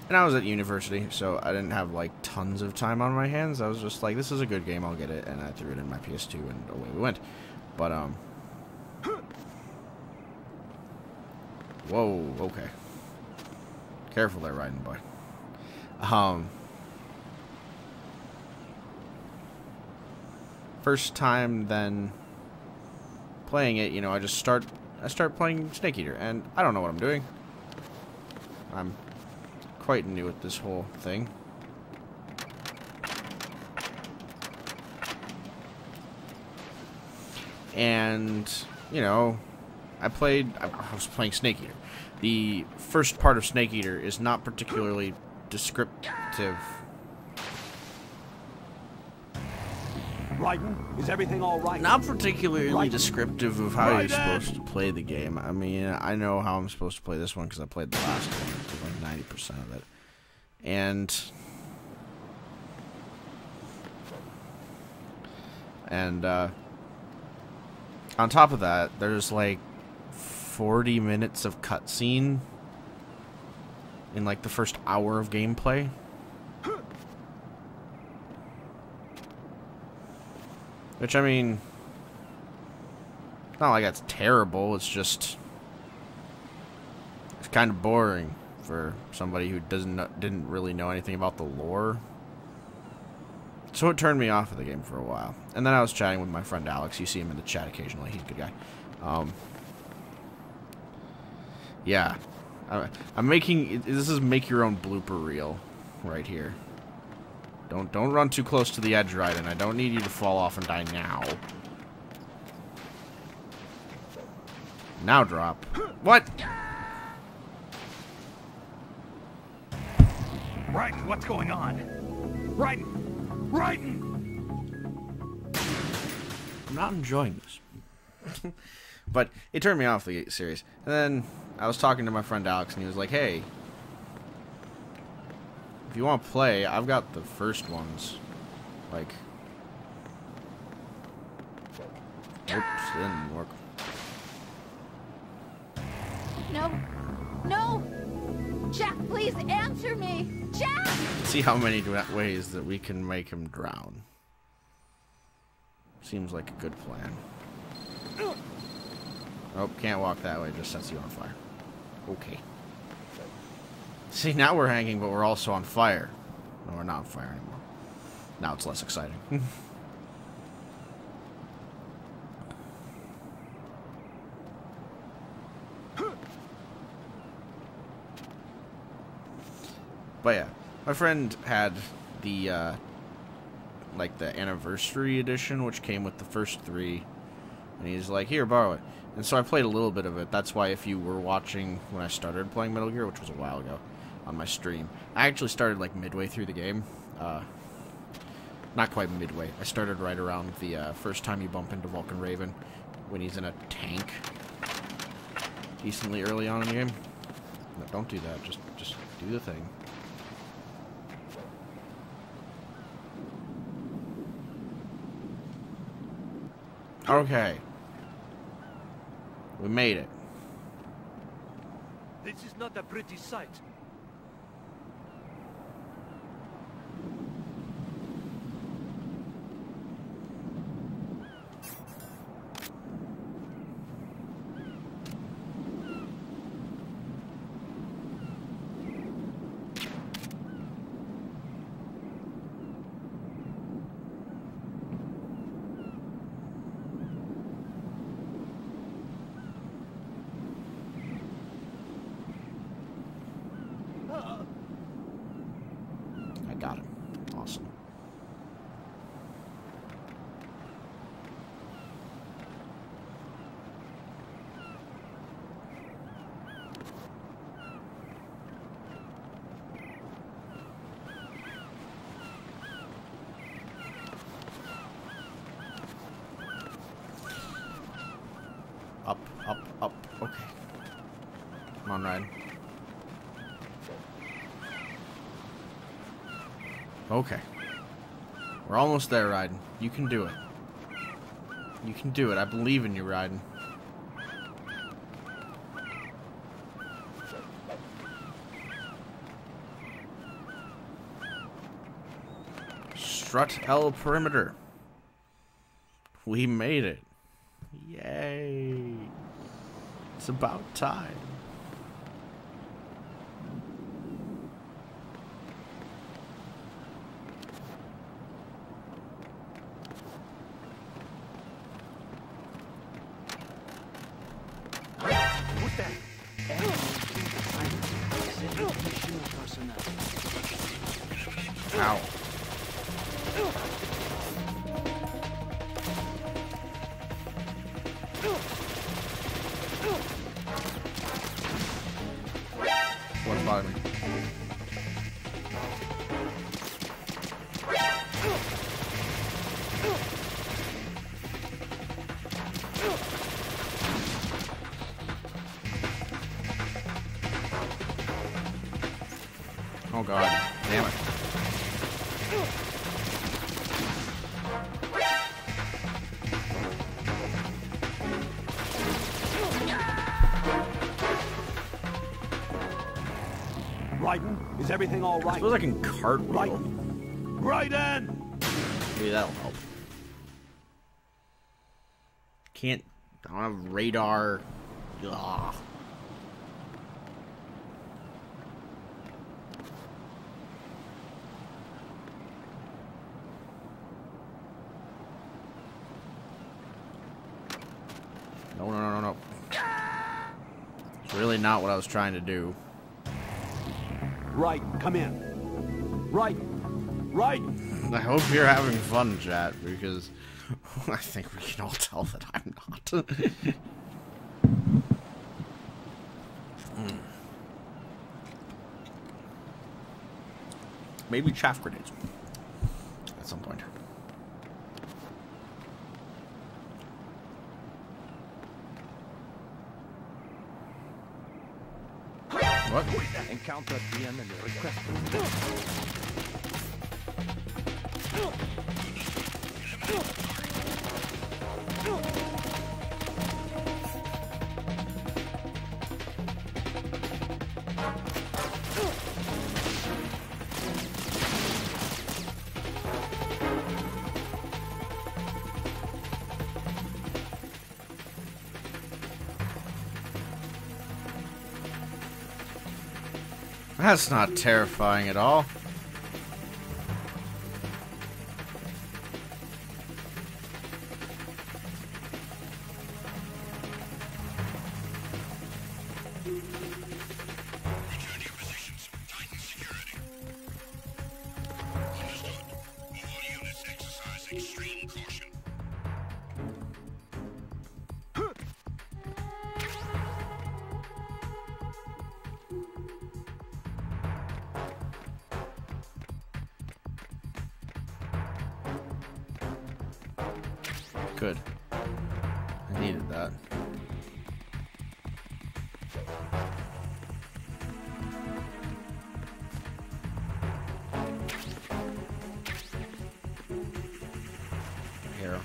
And I was at university, so I didn't have, like, tons of time on my hands. I was just like, this is a good game, I'll get it. And I threw it in my PS2, and away we went. But, whoa, okay. Careful there, riding boy. First time then playing it, you know, I start playing Snake Eater, and I don't know what I'm doing. I'm quite new at this whole thing. And, you know, I was playing Snake Eater. The first part of Snake Eater is not particularly descriptive. Raiden, is everything all right? Not particularly descriptive of how you're supposed to play the game. I mean, I know how I'm supposed to play this one because I played the last one, like 90% of it. And on top of that, there's like 40 minutes of cutscene in like the first hour of gameplay. Which, I mean, it's not like that's terrible. It's just, it's kind of boring for somebody who didn't really know anything about the lore. So it turned me off of the game for a while. And then I was chatting with my friend Alex. You see him in the chat occasionally. He's a good guy. Yeah. I'm making... This is make your own blooper reel right here. Don't run too close to the edge, Raiden. I don't need you to fall off and die now. Now drop. What? Raiden, what's going on? Raiden! Raiden! I'm not enjoying this. But it turned me off the series. And then I was talking to my friend Alex, and he was like, hey, if you want to play, I've got the first ones. Like, oops, it didn't work. No. No! Jack, please answer me! Jack! See how many ways that we can make him drown. Seems like a good plan. Oh, can't walk that way, just sets you on fire. Okay. See, now we're hanging, but we're also on fire. No, we're not on fire anymore. Now it's less exciting. But yeah, my friend had the, like the anniversary edition, which came with the first 3. And he's like, here, borrow it. And so I played a little bit of it. That's why if you were watching when I started playing Metal Gear, which was a while ago, on my stream, I actually started like midway through the game. Not quite midway. I started right around the first time you bump into Vulcan Raven, when he's in a tank. Decently early on in the game. No, don't do that. Just do the thing. Okay. We made it. This is not a pretty sight. Got him. Awesome. Up, up, up. Okay. Come on, Ryan. Okay. We're almost there, Raiden. You can do it. You can do it. I believe in you, Raiden. Strut L perimeter. We made it. Yay. It's about time. Ow. What's bothering me? Oh god, damn it. Raiden, is everything all right? I suppose I can cartwheel. Raiden! Maybe that'll help. I don't have radar. Ugh. No. It's really not what I was trying to do. Right, come in. Right. I hope you're having fun, chat, because I think we can all tell that I'm not. Maybe chaff grenades at some point. What? Encounter DM and request. That's not terrifying at all. Return to your positions. Tighten security. Understood. All units exercise extreme caution. Good. I needed that. Here.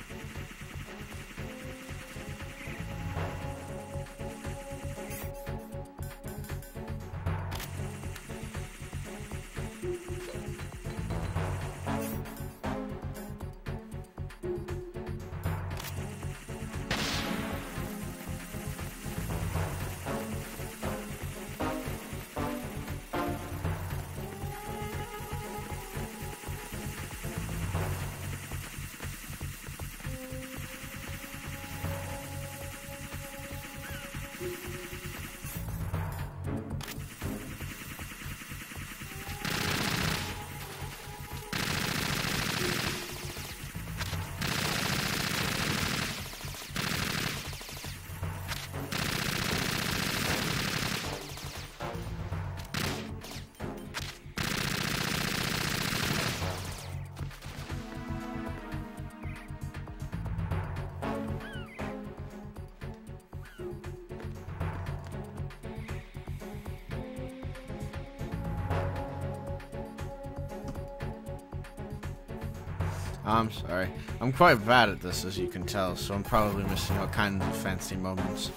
I'm sorry. I'm quite bad at this, as you can tell, so I'm probably missing all kinds of fancy moments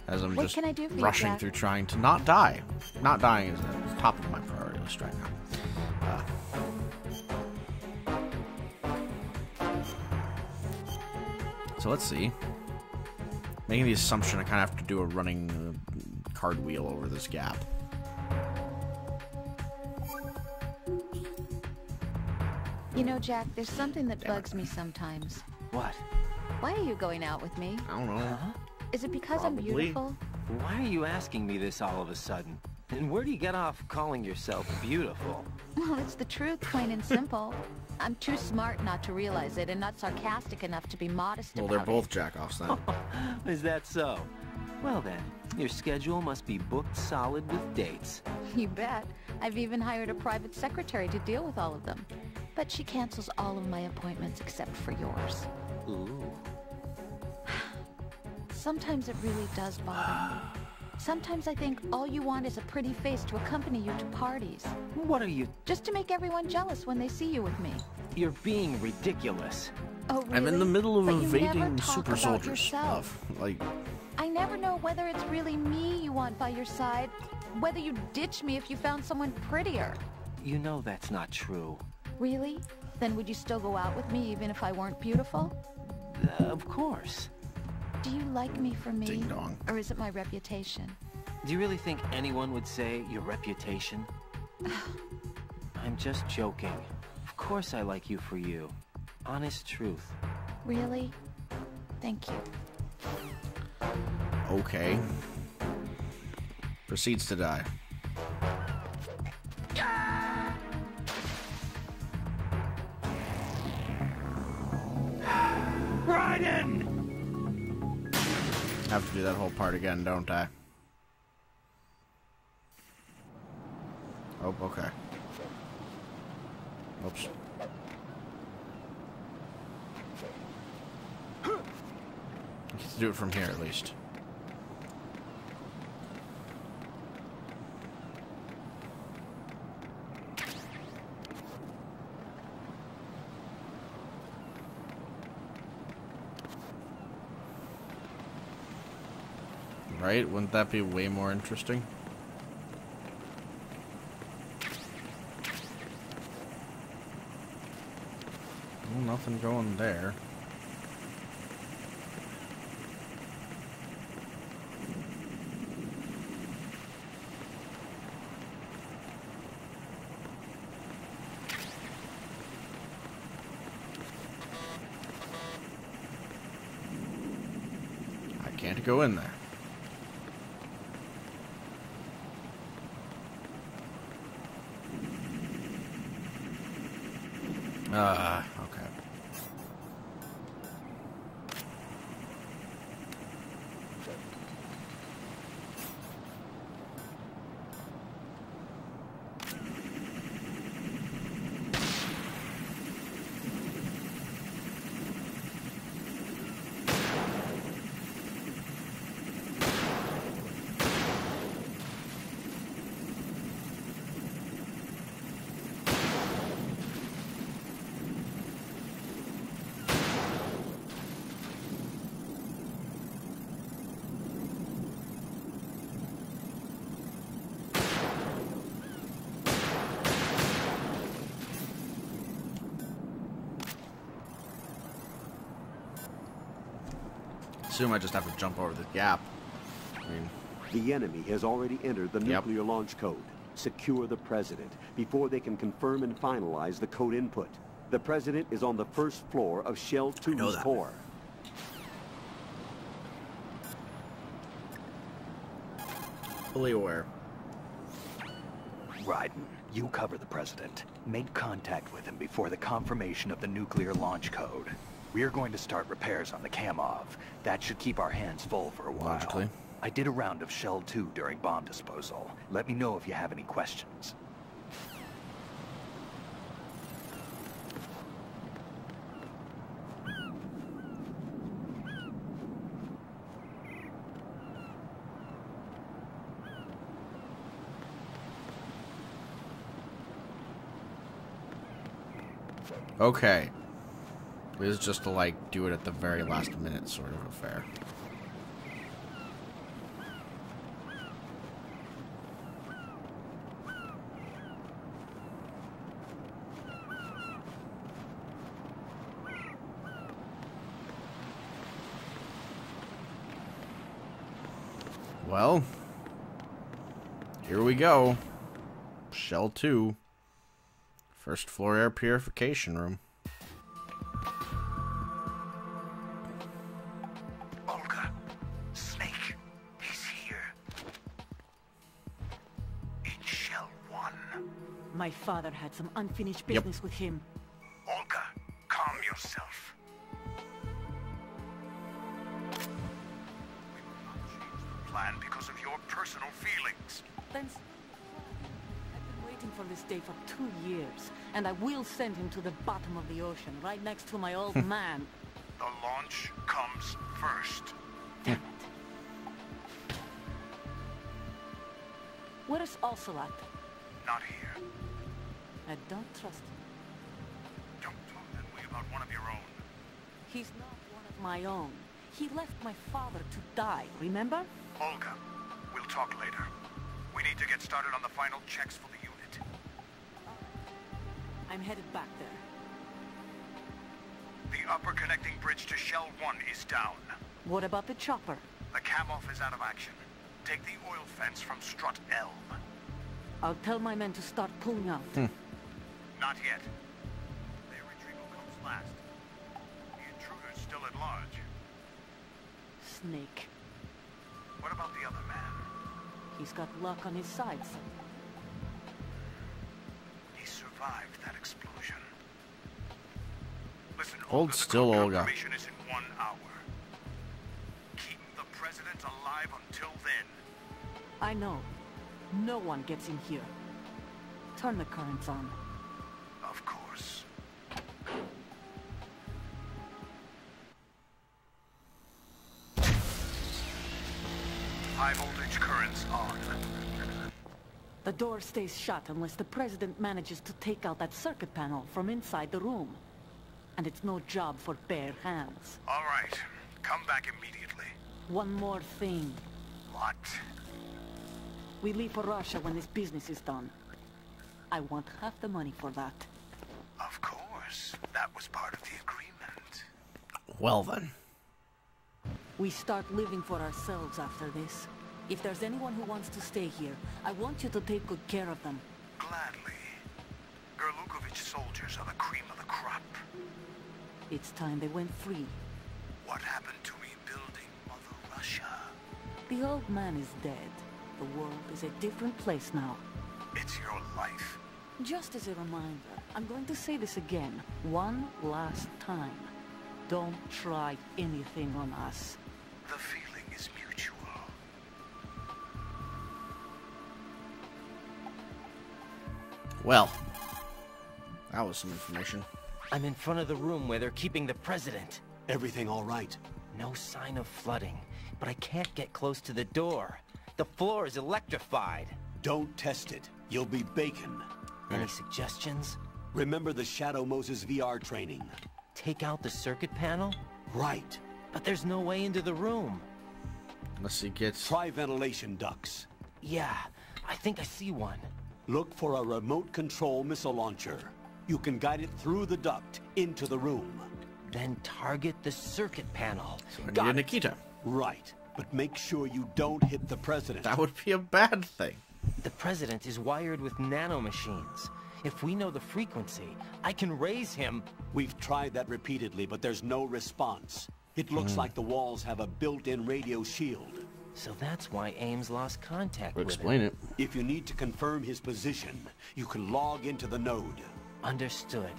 as I'm just rushing through trying to not die. Not dying is at the top of my priority list right now. So let's see. Making the assumption I kind of have to do a running cartwheel over this gap. You know, Jack, there's something that bugs me sometimes. What? Why are you going out with me? I don't know. Huh? Is it because I'm beautiful? Why are you asking me this all of a sudden? And where do you get off calling yourself beautiful? Well, it's the truth, plain and simple. I'm too smart not to realize it and not sarcastic enough to be modest about it. Well, they're both jack-offs then. Is that so? Well then, your schedule must be booked solid with dates. You bet. I've even hired a private secretary to deal with all of them. But she cancels all of my appointments except for yours. Ooh. Sometimes it really does bother me. Sometimes I think all you want is a pretty face to accompany you to parties. What are you... Just to make everyone jealous when they see you with me. You're being ridiculous. Oh, really? I'm in the middle of But evading super soldier stuff. Like... I never know whether it's really me you want by your side, whether you'd ditch me if you found someone prettier. You know that's not true. Really? Then would you still go out with me even if I weren't beautiful? Of course. Do you like me for me? Ding dong. Or is it my reputation? Do you really think anyone would say your reputation? I'm just joking. Of course I like you for you. Honest truth. Really? Thank you. Okay. Proceeds to die. Raiden! Have to do that whole part again, don't I? Oh, okay. Oops. Let's do it from here at least. Right? Wouldn't that be way more interesting? Well, nothing going there. I can't go in there. Okay. Assume I just have to jump over the gap. I mean, the enemy has already entered the nuclear launch code. Secure the president before they can confirm and finalize the code input. The president is on the first floor of Shell 2's core. Fully aware. Raiden, you cover the president. Make contact with him before the confirmation of the nuclear launch code. We're going to start repairs on the Kamov. That should keep our hands full for a while. Logically. I did a round of Shell 2 during bomb disposal. Let me know if you have any questions. Okay. This is just to, like, do it at the very last minute sort of affair. Well, here we go. Shell 2. First floor air purification room. Olga, Snake, he's here. In Shell 1. My father had some unfinished business with him. Olga, calm yourself. We will not change the plan because of your personal feelings. Then I've been waiting for this day for 2 years, and I will send him to the bottom of the ocean, right next to my old man. The launch comes first. Damn it. Where is Ocelot? Not here. I don't trust him. Don't talk that way about one of your own. He's not one of my own. He left my father to die, remember? Olga, we'll talk later. We need to get started on the final checks for the unit. I'm headed back there. The upper connecting bridge to Shell 1 is down. What about the chopper? The cam-off is out of action. Take the oil fence from Strut Elm. I'll tell my men to start pulling out. Not yet. Their retrieval comes last. The intruder's still at large. Snake. What about the other man? He's got luck on his side, son. He survived that explosion. Listen, Hold Olga, still, the Olga. confirmation is in 1 hour. Keep the president alive until then. I know. No one gets in here. Turn the currents on. Of course. High voltage currents on. The door stays shut unless the president manages to take out that circuit panel from inside the room. And it's no job for bare hands. All right. Come back immediately. One more thing. What? We leave for Russia when this business is done. I want half the money for that. Of course. That was part of the agreement. Well then. We start living for ourselves after this. If there's anyone who wants to stay here, I want you to take good care of them. Gladly. Gerlukovich soldiers are the cream of the crop. It's time they went free. What happened to rebuilding Mother Russia? The old man is dead. The world is a different place now. It's your life. Just as a reminder, I'm going to say this again, one last time. Don't try anything on us. The feeling is mutual. Well, that was some information. I'm in front of the room where they're keeping the president. Everything all right? No sign of flooding, but I can't get close to the door. The floor is electrified. Don't test it. You'll be bacon. Any suggestions? Remember the Shadow Moses VR training? Take out the circuit panel? Right. But there's no way into the room. Unless he gets... Try ventilation ducts. Yeah, I think I see one. Look for a remote control missile launcher. You can guide it through the duct into the room. Then target the circuit panel. So I need a Nikita. Right. But make sure you don't hit the president. That would be a bad thing. The president is wired with nanomachines. If we know the frequency, I can raise him. We've tried that repeatedly, but there's no response. It looks like the walls have a built-in radio shield. So that's why Ames lost contact with Explain him. it. If you need to confirm his position, you can log into the node. Understood.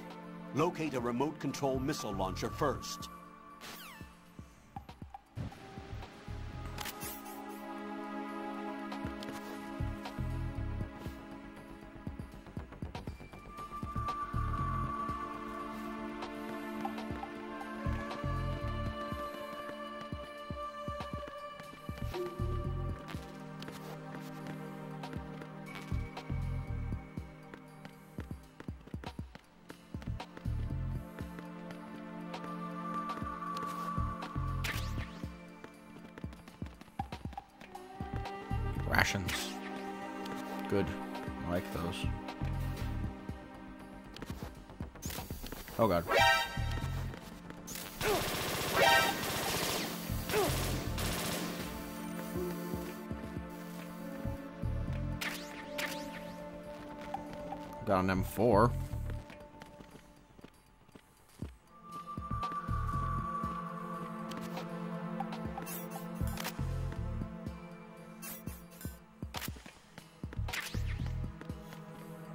Locate a remote control missile launcher first. Rations. Good. I like those. Oh god. Got an M4.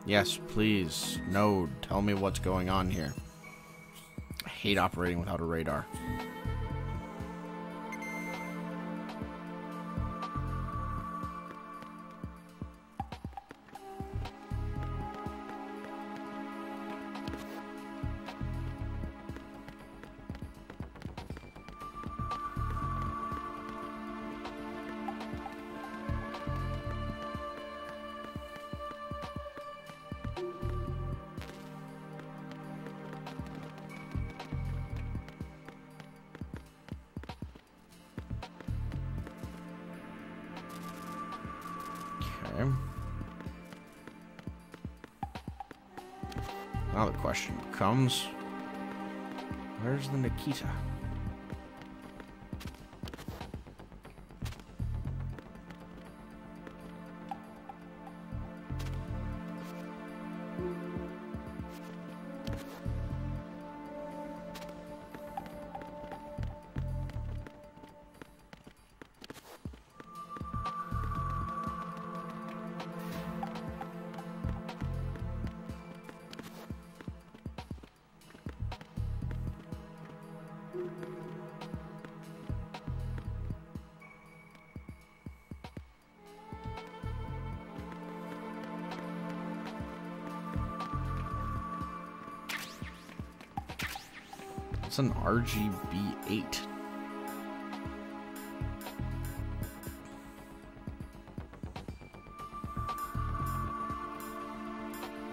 Yes, please. Node, tell me what's going on here. I hate operating without a radar. Okay. Now the question becomes, where's the Nikita? What's an RGB-8?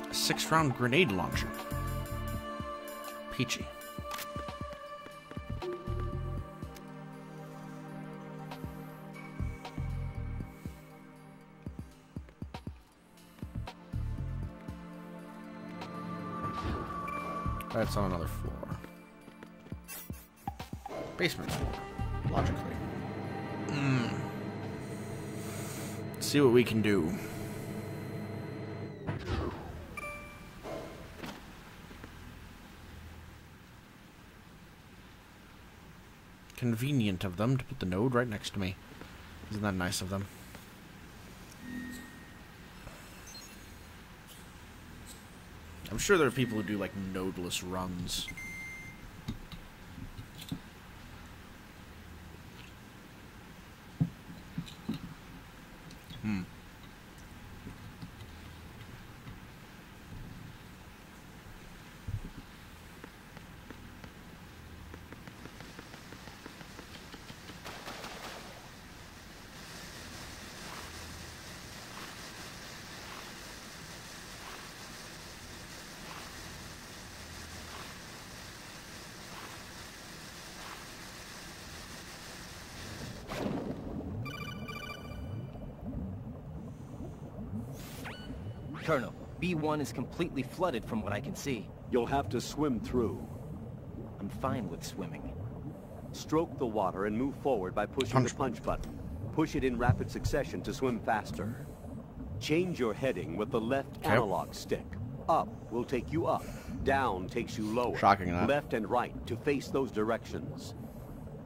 A 6-round grenade launcher. Peachy. That's on another floor. Basement floor, logically. Let's see what we can do. Convenient of them to put the node right next to me. Isn't that nice of them? I'm sure there are people who do like nodeless runs. Colonel, B1 is completely flooded from what I can see. You'll have to swim through. I'm fine with swimming. Stroke the water and move forward by pushing the punch button. Push it in rapid succession to swim faster. Change your heading with the left analog stick. Up will take you up. Down takes you lower. Shocking that. Left and right to face those directions.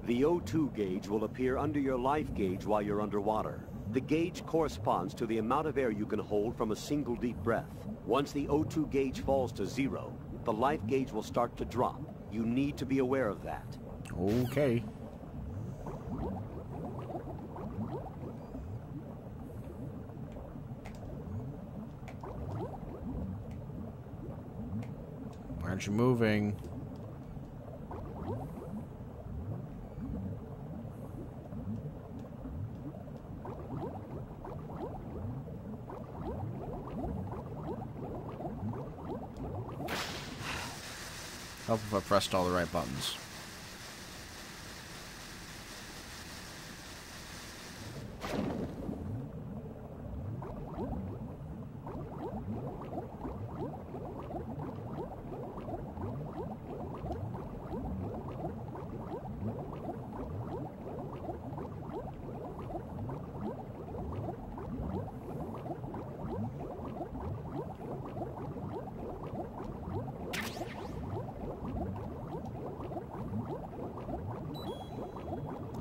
The O2 gauge will appear under your life gauge while you're underwater. The gauge corresponds to the amount of air you can hold from a single deep breath. Once the O2 gauge falls to 0, the life gauge will start to drop. You need to be aware of that. Okay. Why aren't you moving? Help if I pressed all the right buttons.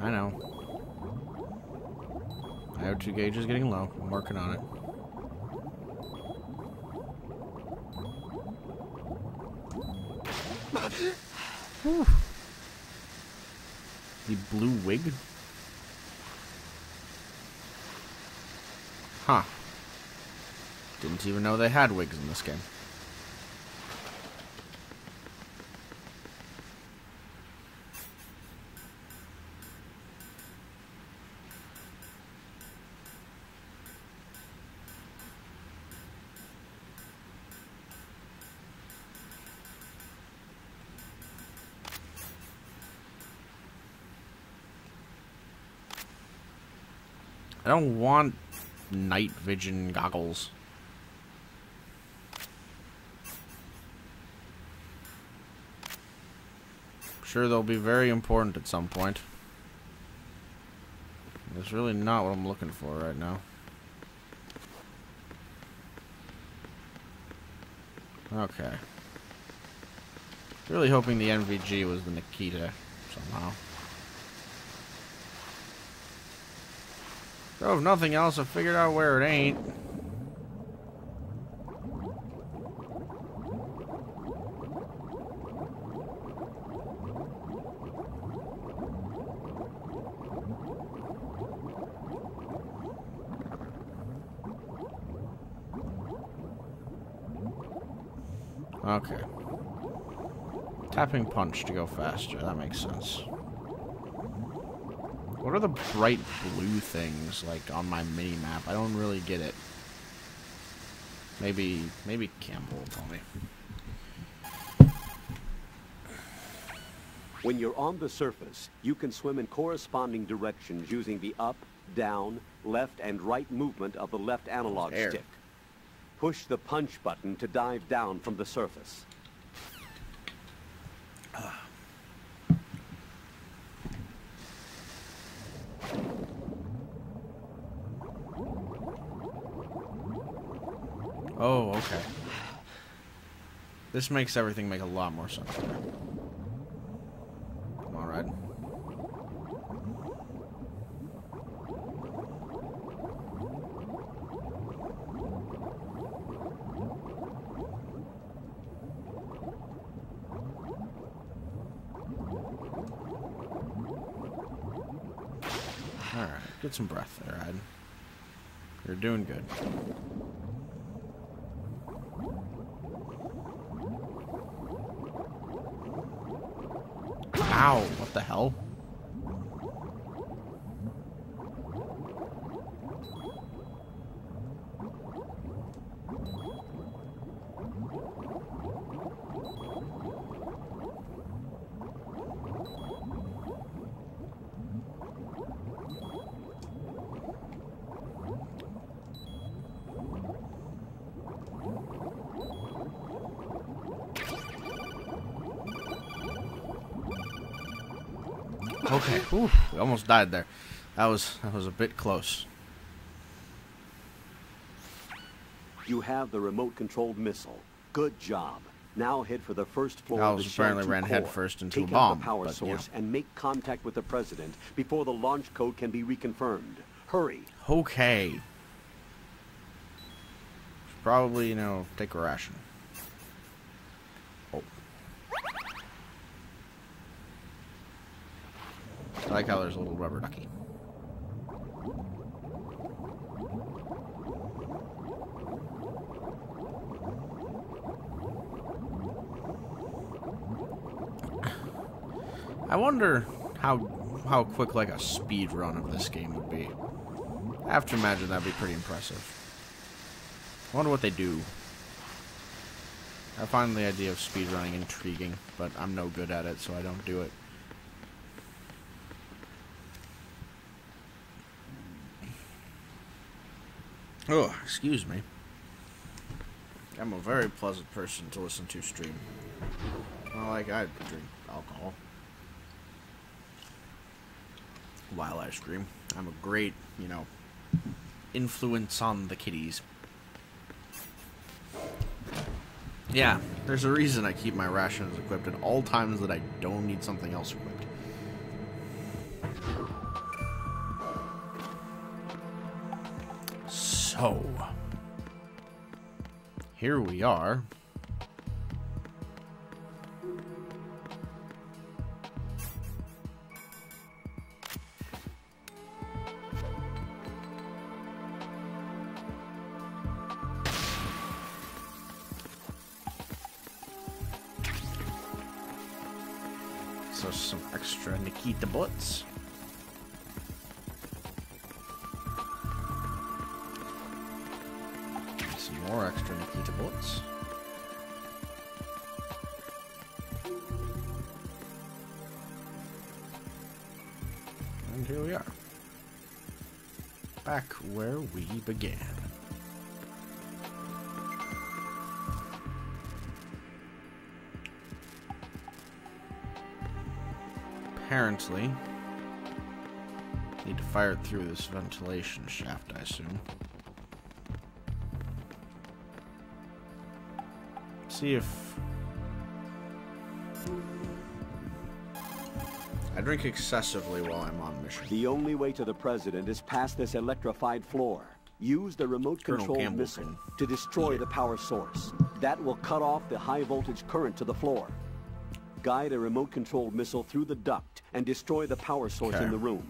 I know. My O2 gauge is getting low. I'm working on it. The blue wig? Huh. Didn't even know they had wigs in this game. I don't want night vision goggles. I'm sure they'll be very important at some point. That's really not what I'm looking for right now. Okay. Really hoping the NVG was the Nikita somehow. So if nothing else, I figured out where it ain't. Okay. Tapping punch to go faster. That makes sense. What are the bright blue things, like, on my mini-map? I don't really get it. Maybe Campbell will tell me. When you're on the surface, you can swim in corresponding directions using the up, down, left, and right movement of the left analog stick. Push the punch button to dive down from the surface. Oh, okay. This makes everything make a lot more sense. Come on, Red. Alright, get some breath there, Red. You're doing good. Ow, what the hell? Okay, whew, we almost died there. That was a bit close. You have the remote-controlled missile. Good job. Now head for the first floor of the apparently Shell 2 ran core. headfirst into a Take bomb. out the power source and make contact with the president before the launch code can be reconfirmed. Hurry. Okay. Should probably, take a ration. Oh. I like how there's a little rubber ducky. I wonder how quick like a speed run of this game would be. I have to imagine that'd be pretty impressive. I wonder what they do. I find the idea of speed running intriguing, but I'm no good at it, so I don't do it. Oh, excuse me. I'm a very pleasant person to listen to stream. Not like I drink alcohol while I stream. I'm a great, influence on the kiddies. Yeah, there's a reason I keep my rations equipped at all times that I don't need something else equipped. So, here we are. So some extra Nikita bullets. Some more extra Nikita bullets. And here we are. Back where we began. Apparently, need to fire it through this ventilation shaft, I assume. See if... I drink excessively while I'm on mission. The only way to the president is past this electrified floor. Use the remote-controlled missile to destroy the power source. That will cut off the high-voltage current to the floor. Guide a remote-controlled missile through the duct and destroy the power source in the room.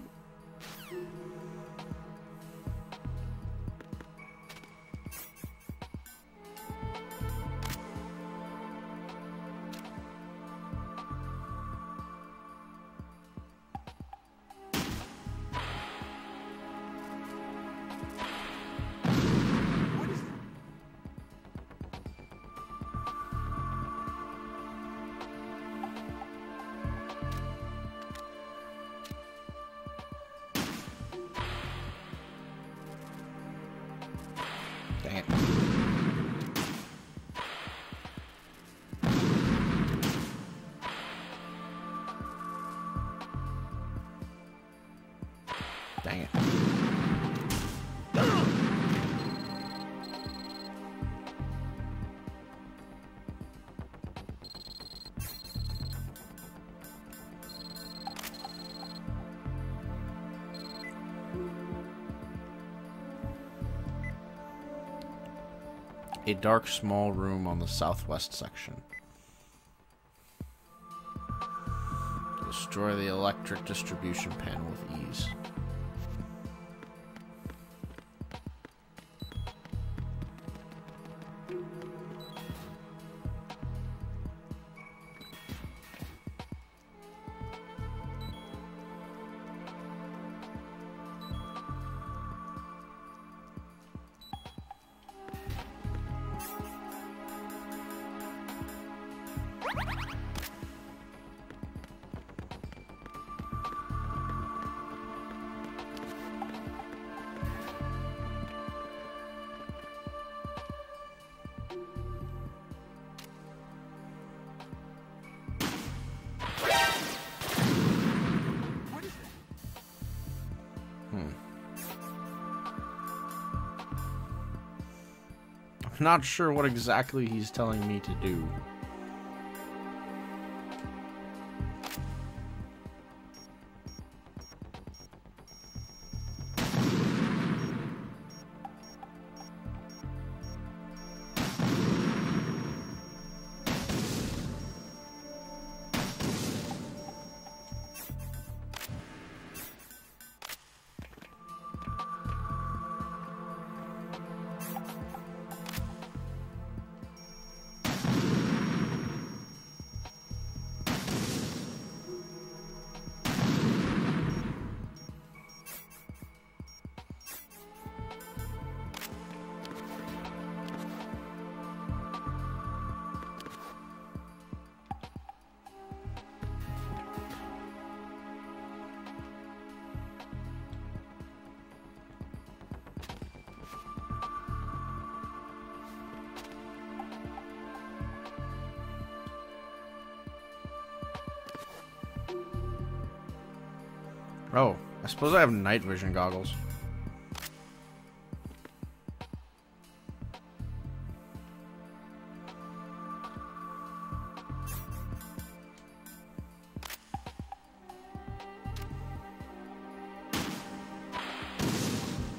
Dang it. Dang it. A dark, small room on the southwest section. Destroy the electric distribution panel with ease. I'm not sure what exactly he's telling me to do. Oh, I suppose I have night vision goggles.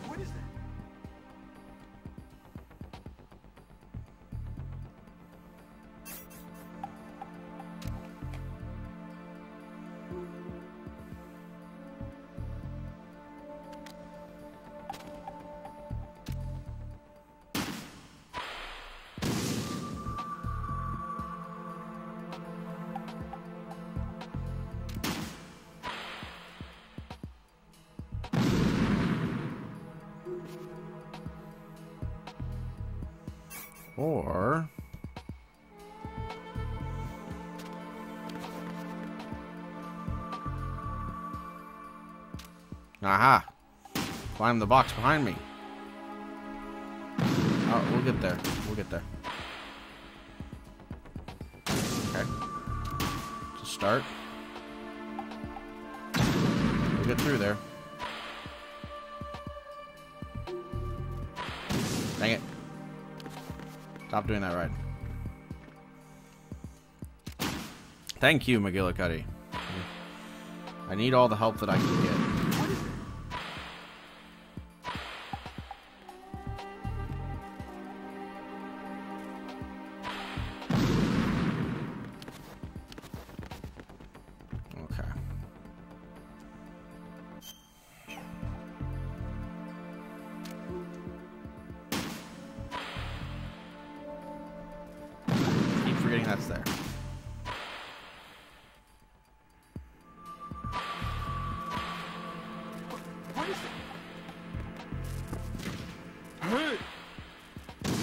What is that? Or aha! Climb the box behind me. Oh, we'll get there. We'll get there. Okay. To start. We'll get through there. Dang it. Stop doing that ride. Thank you, McGillicuddy. I need all the help that I can get. Okay. Keep forgetting that's there.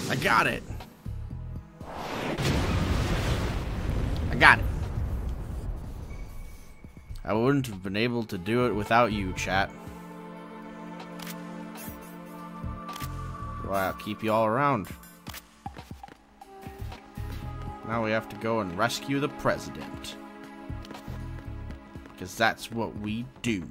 I got it. I got it. I wouldn't have been able to do it without you, chat. I'll keep you all around. Now we have to go and rescue the president. Because that's what we do.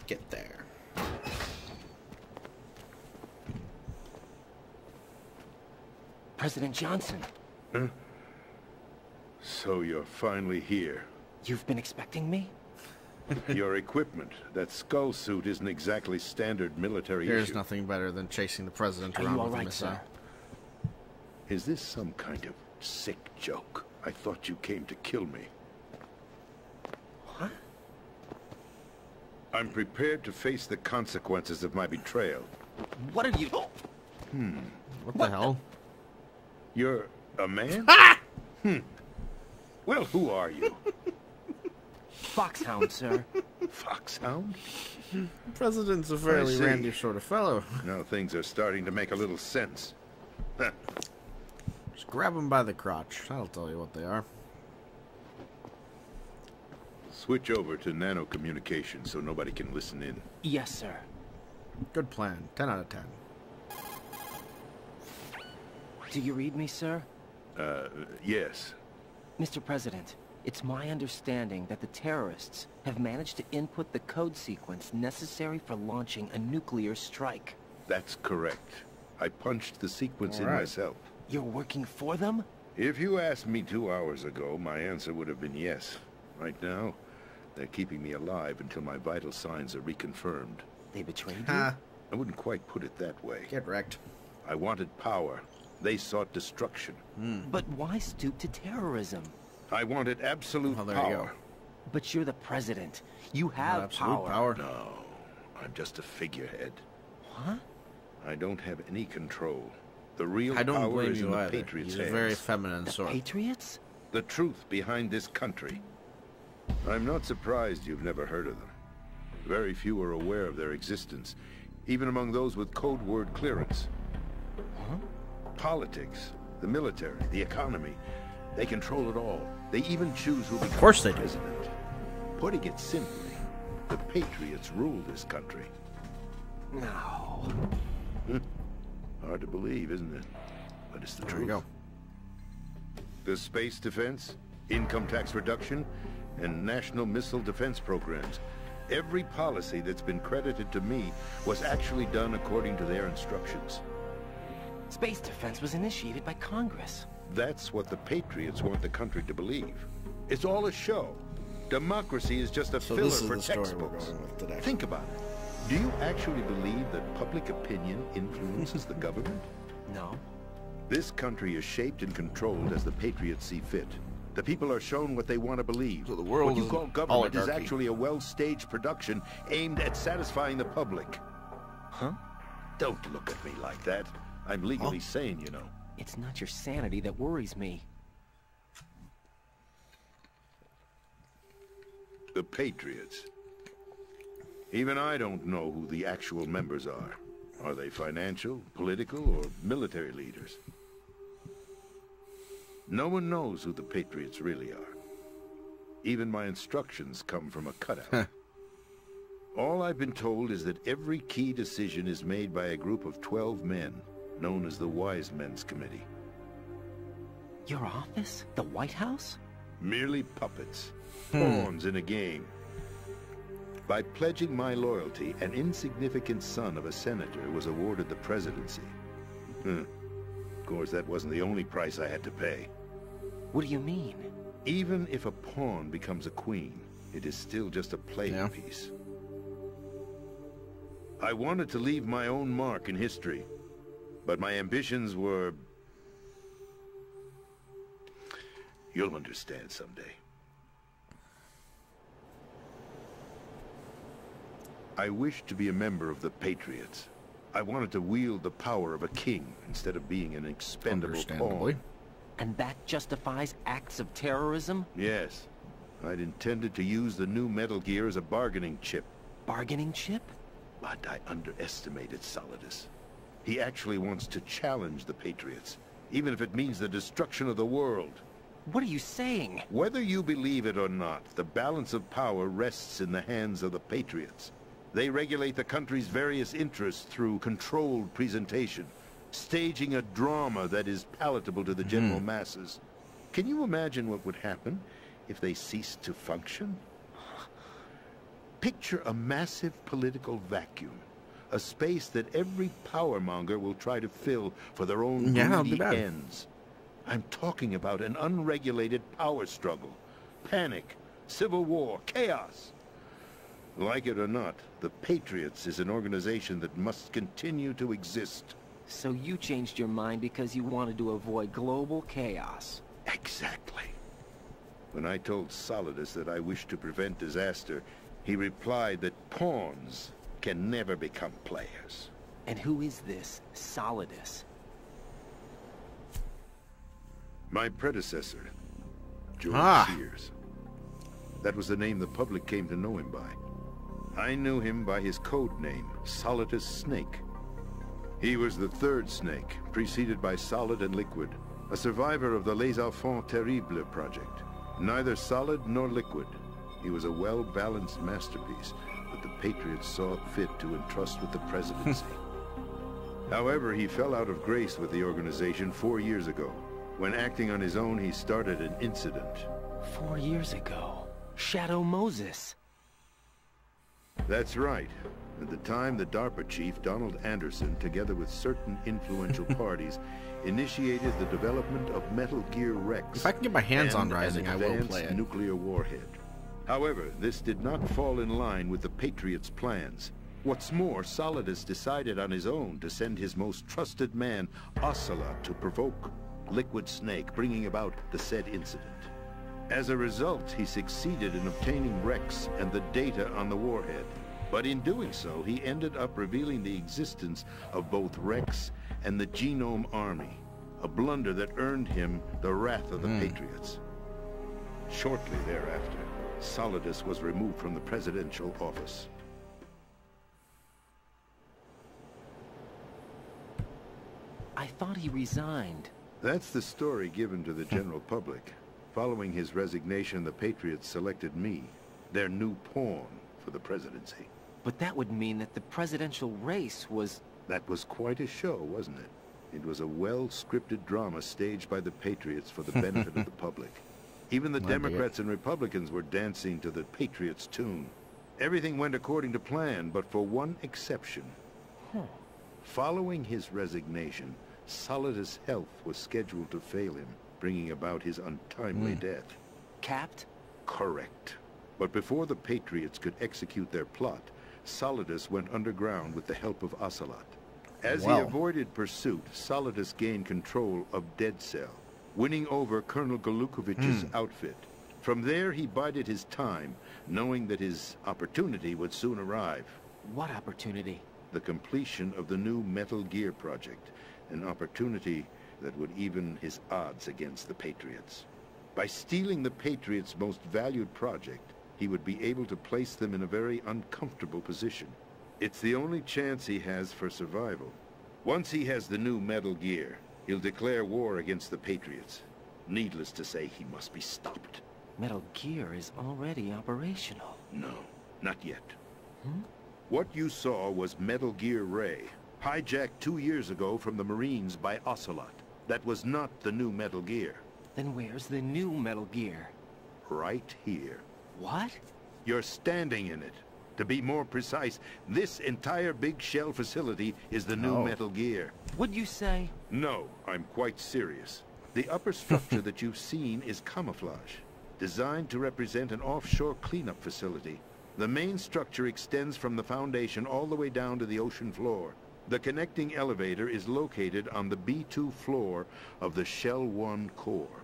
Get there. President Johnson. Huh? So you're finally here. You've been expecting me? Your equipment, that skull suit isn't exactly standard military There's issue. nothing better than chasing the president Are around you all with a right, missile. sir? Is this some kind of sick joke? I thought you came to kill me. Huh? I'm prepared to face the consequences of my betrayal. What are you... What the hell? You're a man? Well, who are you? Foxhound, sir. Foxhound? The president's a fairly see. randy sort of fellow. Now things are starting to make a little sense. Huh. Just grab him by the crotch. That'll tell you what they are. Switch over to nano communication so nobody can listen in. Yes, sir. Good plan. 10 out of 10. Do you read me, sir? Yes. Mr. President, it's my understanding that the terrorists have managed to input the code sequence necessary for launching a nuclear strike. That's correct. I punched the sequence in right. myself. You're working for them? If you asked me 2 hours ago, my answer would have been yes. Right now, they're keeping me alive until my vital signs are reconfirmed. They betrayed you? Ha! I wouldn't quite put it that way. Get wrecked. I wanted power. They sought destruction. But why stoop to terrorism? I wanted absolute Well, there you power. go. But you're the president. You Not have absolute power. No, I'm just a figurehead. Huh? I don't have any control. The real I don't power blame is in you the either. Patriots' He's a hands. very feminine The sort. Patriots? The truth behind this country. I'm not surprised you've never heard of them. Very few are aware of their existence, even among those with code word clearance. Huh? Politics, the military, the economy, they control it all. They even choose who becomes Of course they do. president. Putting it simply, the Patriots rule this country. No. Hard to believe, isn't it? But it's the There you truth. go. The space defense, income tax reduction, and national missile defense programs. Every policy that's been credited to me was actually done according to their instructions. Space defense was initiated by Congress. That's what the Patriots want the country to believe. It's all a show. Democracy is just a So filler this is for the story we're textbooks. going with today. Think about it. Do you actually believe that public opinion influences the government? No. This country is shaped and controlled as the Patriots see fit. The people are shown what they want to believe. So the world what you is call an government is oligarchy. actually a well-staged production aimed at satisfying the public. Huh? Don't look at me like that. I'm legally sane, you know. It's not your sanity that worries me. The Patriots. Even I don't know who the actual members are. Are they financial, political, or military leaders? No one knows who the Patriots really are. Even my instructions come from a cutout. All I've been told is that every key decision is made by a group of 12 men, known as the Wise Men's Committee. Your office? The White House? Merely puppets, pawns in a game. By pledging my loyalty, an insignificant son of a senator was awarded the presidency. Of course, that wasn't the only price I had to pay. What do you mean? Even if a pawn becomes a queen, it is still just a playing piece. I wanted to leave my own mark in history, but my ambitions were... You'll understand someday. I wished to be a member of the Patriots. I wanted to wield the power of a king instead of being an expendable pawn. And that justifies acts of terrorism? Yes. I'd intended to use the new Metal Gear as a bargaining chip. Bargaining chip? But I underestimated Solidus. He actually wants to challenge the Patriots, even if it means the destruction of the world. What are you saying? Whether you believe it or not, the balance of power rests in the hands of the Patriots. They regulate the country's various interests through controlled presentation, staging a drama that is palatable to the general masses. Can you imagine what would happen if they ceased to function? Picture a massive political vacuum, a space that every powermonger will try to fill for their own greedy ends. I'm talking about an unregulated power struggle, panic, civil war, chaos. Like it or not, the Patriots is an organization that must continue to exist. So you changed your mind because you wanted to avoid global chaos. Exactly. When I told Solidus that I wished to prevent disaster, he replied that pawns can never become players. And who is this Solidus? My predecessor, George Sears. That was the name the public came to know him by. I knew him by his code name, Solidus Snake. He was the third snake, preceded by Solid and Liquid, a survivor of the Les Enfants Terribles project. Neither solid nor liquid, he was a well-balanced masterpiece that the Patriots saw it fit to entrust with the presidency. However, he fell out of grace with the organization 4 years ago. When acting on his own, he started an incident. 4 years ago? Shadow Moses. That's right. At the time, the DARPA chief, Donald Anderson, together with certain influential parties, initiated the development of Metal Gear Rex. If I can get my hands on Rising, I will play it. Nuclear warhead. However, this did not fall in line with the Patriots' plans. What's more, Solidus decided on his own to send his most trusted man, Ocelot, to provoke Liquid Snake, bringing about the said incident. As a result, he succeeded in obtaining Rex and the data on the warhead. But in doing so, he ended up revealing the existence of both Rex and the Genome Army, a blunder that earned him the wrath of the Patriots. Shortly thereafter, Solidus was removed from the presidential office. I thought he resigned. That's the story given to the general public. Following his resignation, the Patriots selected me, their new pawn for the presidency. But that would mean that the presidential race was... That was quite a show, wasn't it? It was a well-scripted drama staged by the Patriots for the benefit of the public. Even the Democrats and Republicans were dancing to the Patriots' tune. Everything went according to plan, but for one exception. Following his resignation, Solidus' health was scheduled to fail him, bringing about his untimely death. Capped? Correct. But before the Patriots could execute their plot, Solidus went underground with the help of Ocelot. As he avoided pursuit, Solidus gained control of Dead Cell, winning over Colonel Galukovich's outfit. From there, he bided his time, knowing that his opportunity would soon arrive. What opportunity? The completion of the new Metal Gear project, an opportunity that would even his odds against the Patriots. By stealing the Patriots' most valued project, he would be able to place them in a very uncomfortable position. It's the only chance he has for survival. Once he has the new Metal Gear, he'll declare war against the Patriots. Needless to say, he must be stopped. Metal Gear is already operational. No, not yet. What you saw was Metal Gear Ray, hijacked 2 years ago from the Marines by Ocelot. That was not the new Metal Gear. Then where's the new Metal Gear? Right here. What? You're standing in it. To be more precise, this entire big shell facility is the new Metal Gear. What'd you say? No, I'm quite serious. The upper structure that you've seen is camouflage, designed to represent an offshore cleanup facility. The main structure extends from the foundation all the way down to the ocean floor. The connecting elevator is located on the B2 floor of the Shell 1 core.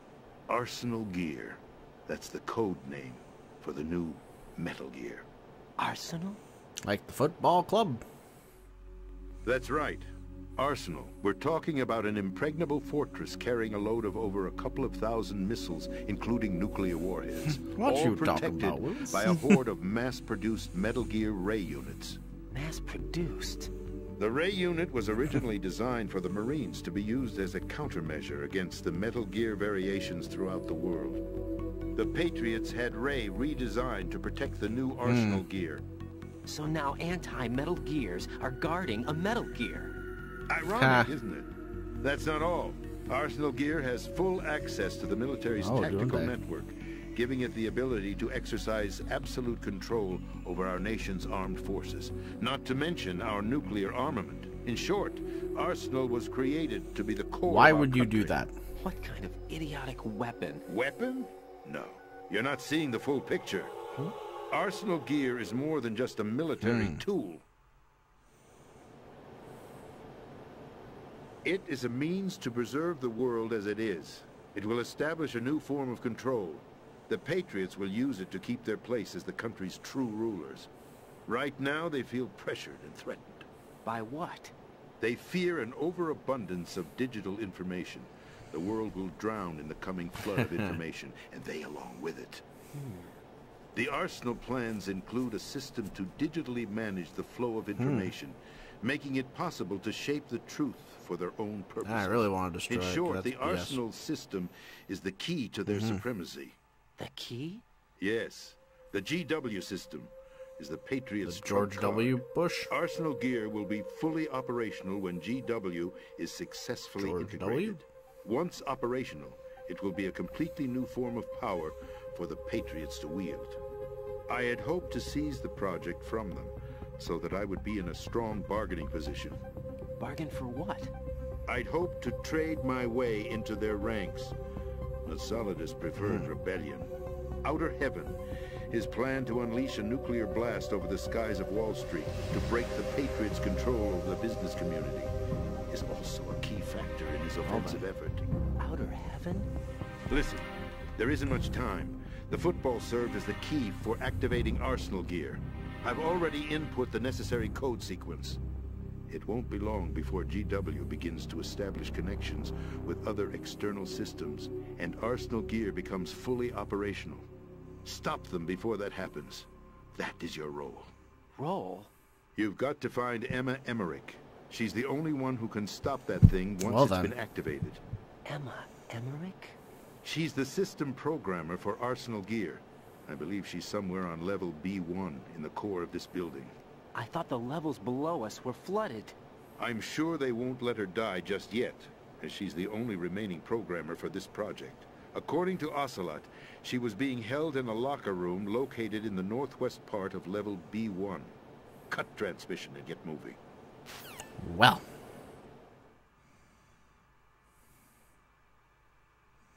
Arsenal Gear. That's the code name for the new Metal Gear. Arsenal? Like the football club? That's right. Arsenal. We're talking about an impregnable fortress carrying a load of over a couple of thousand missiles, including nuclear warheads. What all you protected talking about, Willis? by a horde of mass-produced Metal Gear Ray units. Mass-produced? The Ray unit was originally designed for the Marines to be used as a countermeasure against the Metal Gear variations throughout the world. The Patriots had Ray redesigned to protect the new Arsenal gear. So now anti-Metal Gears are guarding a Metal Gear. Ironic, isn't it? That's not all. Arsenal Gear has full access to the military's tactical network, giving it the ability to exercise absolute control over our nation's armed forces, not to mention our nuclear armament. In short, Arsenal was created to be the core Why of our would you country. do that? What kind of idiotic weapon? Weapon? No. You're not seeing the full picture. Arsenal Gear is more than just a military tool. It is a means to preserve the world as it is. It will establish a new form of control. The Patriots will use it to keep their place as the country's true rulers. Right now, they feel pressured and threatened. By what? They fear an overabundance of digital information. The world will drown in the coming flood of information, and they along with it. The Arsenal plans include a system to digitally manage the flow of information, making it possible to shape the truth for their own purposes. I really want to destroy it. In short, the Arsenal system is the key to their supremacy. The key? Yes. The GW system is the Patriots' George W. Bush? Arsenal Gear will be fully operational when GW is successfully integrated. Once operational, it will be a completely new form of power for the Patriots to wield. I had hoped to seize the project from them, so that I would be in a strong bargaining position. Bargain for what? I'd hoped to trade my way into their ranks. The Solidus preferred rebellion. Outer Heaven, his plan to unleash a nuclear blast over the skies of Wall Street to break the Patriots' control over the business community, is also a key factor in his offensive effort. Outer Heaven? Listen, there isn't much time. The football served as the key for activating Arsenal Gear. I've already input the necessary code sequence. It won't be long before GW begins to establish connections with other external systems, and Arsenal Gear becomes fully operational. Stop them before that happens. That is your role. Role? You've got to find Emma Emmerich. She's the only one who can stop that thing once it's been activated. Emma Emmerich? She's the system programmer for Arsenal Gear. I believe she's somewhere on level B1 in the core of this building. I thought the levels below us were flooded. I'm sure they won't let her die just yet, as she's the only remaining programmer for this project. According to Ocelot, she was being held in a locker room located in the northwest part of level B1. Cut transmission and get moving. Well.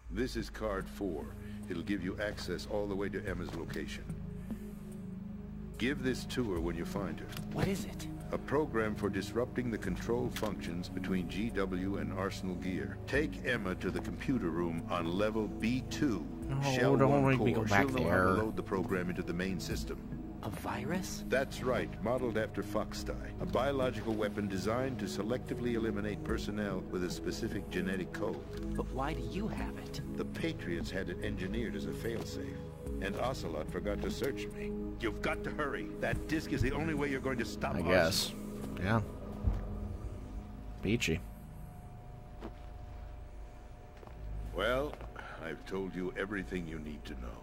This is card 4. It'll give you access all the way to Emma's location. Give this to her when you find her. What is it? A program for disrupting the control functions between GW and Arsenal Gear. Take Emma to the computer room on level B2. No, don't make me go back there. She'll know how to load the program into the main system. A virus? That's right, modeled after Foxdie. A biological weapon designed to selectively eliminate personnel with a specific genetic code. But why do you have it? The Patriots had it engineered as a failsafe. And Ocelot forgot to search me. You've got to hurry. That disc is the only way you're going to stop us. I guess. Yeah. Beachy. Well, I've told you everything you need to know.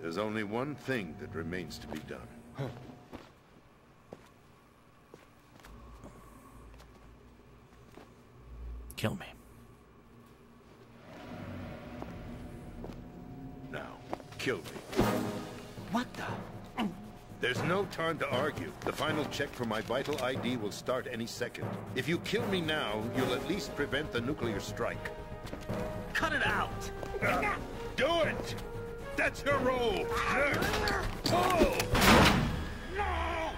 There's only one thing that remains to be done. Kill me. Now, kill me. What the? There's no time to argue. The final check for my vital ID will start any second. If you kill me now, you'll at least prevent the nuclear strike. Cut it out! Do it! That's your role! Pull! No!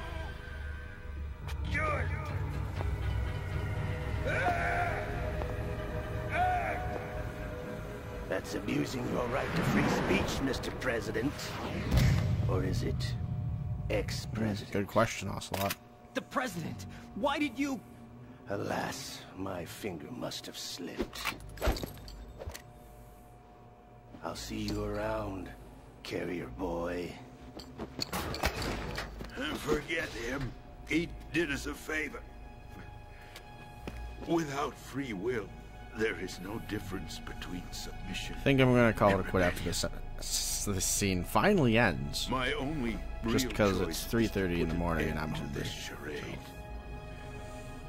Do it! That's abusing your right to free speech, Mr. President. Or is it ex-president? Good question, Ocelot. The president! Why did you... Alas, my finger must have slipped. I'll see you around, carrier boy. Forget him. He did us a favor. Without free will, there is no difference between submission. I think I'm gonna call it a quit after this scene finally ends. My only just because it's 3:30 in the morning and I'm hungry.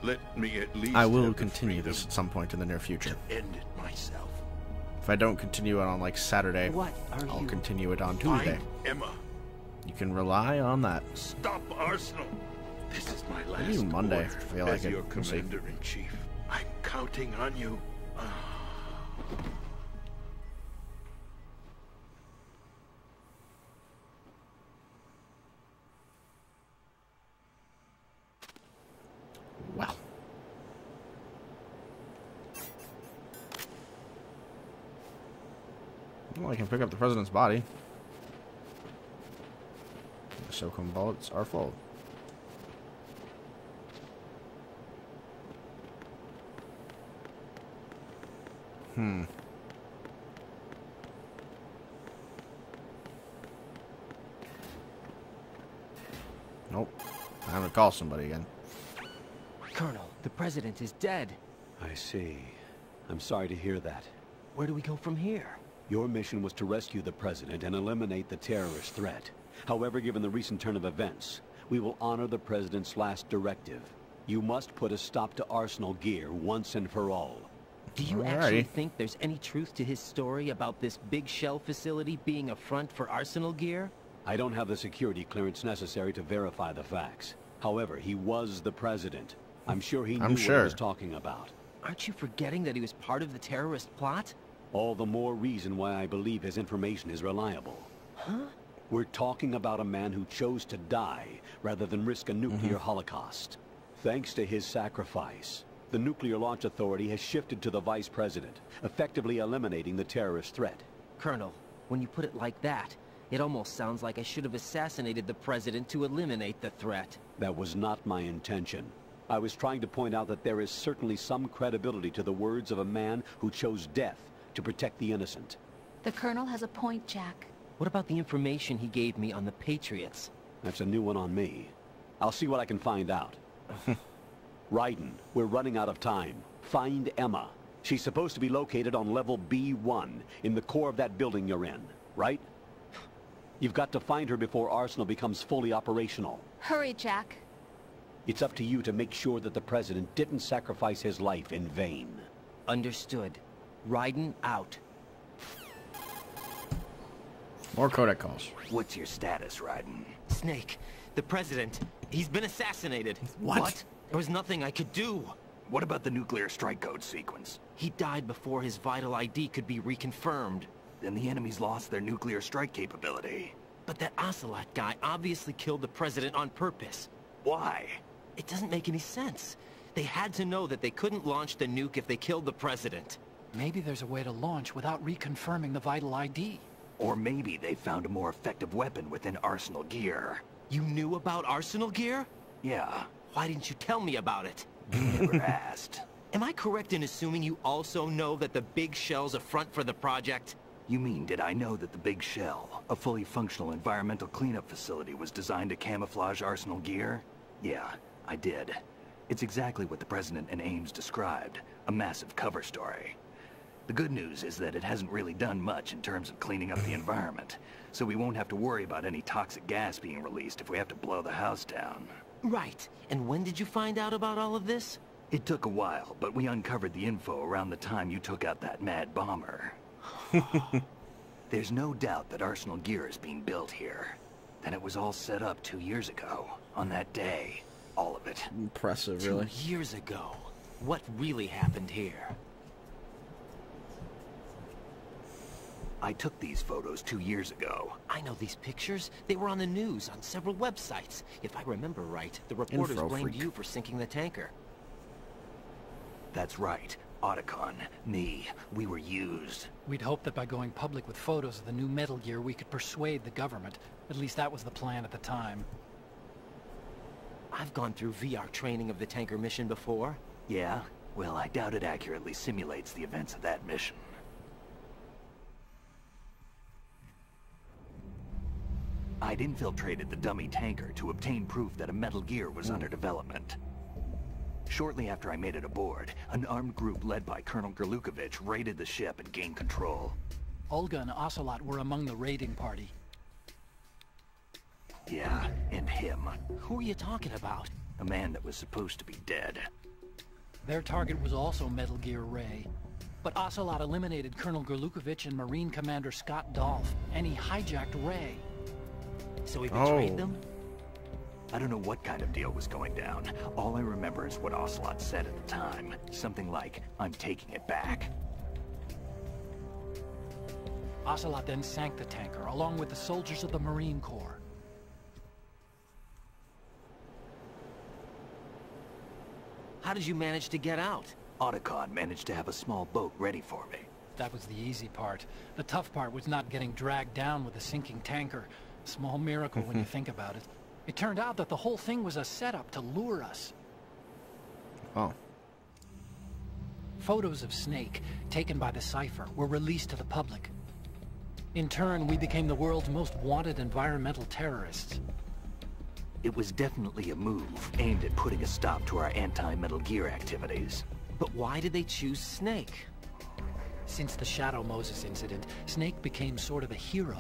Let me at least I will continue this at some point in the near future. End it myself. If I don't continue it on like Saturday, I'll continue it on Tuesday. Find Emma. You can rely on that. Stop Arsenal. This is my last Maybe Monday. order I feel like as it. your We'll see. commander-in-chief. I'm counting on you. Well. Well, I can pick up the president's body. The so-called bullets are full. Nope. I'm gonna call somebody again. Colonel, the president is dead. I see. I'm sorry to hear that. Where do we go from here? Your mission was to rescue the president and eliminate the terrorist threat. However, given the recent turn of events, we will honor the president's last directive. You must put a stop to Arsenal gear once and for all. Do you actually think there's any truth to his story about this big shell facility being a front for Arsenal gear? I don't have the security clearance necessary to verify the facts. However, he was the president. I'm sure he knew what he was talking about. Aren't you forgetting that he was part of the terrorist plot? All the more reason why I believe his information is reliable. Huh? We're talking about a man who chose to die rather than risk a nuclear holocaust. Thanks to his sacrifice, the Nuclear Launch Authority has shifted to the vice president, effectively eliminating the terrorist threat. Colonel, when you put it like that, it almost sounds like I should have assassinated the president to eliminate the threat. That was not my intention. I was trying to point out that there is certainly some credibility to the words of a man who chose death to protect the innocent. The Colonel has a point, Jack. What about the information he gave me on the Patriots? That's a new one on me. I'll see what I can find out. Raiden, we're running out of time. Find Emma. She's supposed to be located on level B1, in the core of that building you're in, right? You've got to find her before Arsenal becomes fully operational. Hurry, Jack. It's up to you to make sure that the president didn't sacrifice his life in vain. Understood. Raiden out. More Kodak calls. What's your status, Raiden? Snake, the president, he's been assassinated. What? There was nothing I could do. What about the nuclear strike code sequence? He died before his vital ID could be reconfirmed. Then the enemy's lost their nuclear strike capability. But that Ocelot guy obviously killed the president on purpose. Why? It doesn't make any sense. They had to know that they couldn't launch the nuke if they killed the president. Maybe there's a way to launch without reconfirming the vital ID. Or maybe they found a more effective weapon within Arsenal gear. You knew about Arsenal gear? Yeah. Why didn't you tell me about it? You never asked. Am I correct in assuming you also know that the big shell's a front for the project? You mean, did I know that the Big Shell, a fully functional environmental cleanup facility, was designed to camouflage Arsenal gear? Yeah, I did. It's exactly what the President and Ames described, a massive cover story. The good news is that it hasn't really done much in terms of cleaning up the environment, so we won't have to worry about any toxic gas being released if we have to blow the house down. Right. And when did you find out about all of this? It took a while, but we uncovered the info around the time you took out that mad bomber. There's no doubt that Arsenal gear is being built here. Then it was all set up 2 years ago, on that day. All of it. Impressive, really. 2 years ago. What really happened here? I took these photos 2 years ago. I know these pictures. They were on the news, on several websites. If I remember right, the reporters blamed you for sinking the tanker. That's right. Otacon, me, we were used. We'd hoped that by going public with photos of the new Metal Gear, we could persuade the government. At least that was the plan at the time. I've gone through VR training of the tanker mission before. Yeah? Well, I doubt it accurately simulates the events of that mission. I'd infiltrated the dummy tanker to obtain proof that a Metal Gear was under development. Shortly after I made it aboard, an armed group led by Colonel Gerlukovich raided the ship and gained control. Olga and Ocelot were among the raiding party. Yeah, and him. Who are you talking about? A man that was supposed to be dead. Their target was also Metal Gear Ray. But Ocelot eliminated Colonel Gerlukovich and Marine Commander Scott Dolph, and he hijacked Ray. So he betrayed them? I don't know what kind of deal was going down. All I remember is what Ocelot said at the time. Something like, "I'm taking it back." Ocelot then sank the tanker, along with the soldiers of the Marine Corps. How did you manage to get out? Otacon managed to have a small boat ready for me. That was the easy part. The tough part was not getting dragged down with a sinking tanker. Small miracle when you think about it. It turned out that the whole thing was a setup to lure us. Oh. Photos of Snake, taken by the Cypher, were released to the public. In turn, we became the world's most wanted environmental terrorists. It was definitely a move aimed at putting a stop to our anti-Metal Gear activities. But why did they choose Snake? Since the Shadow Moses incident, Snake became sort of a hero.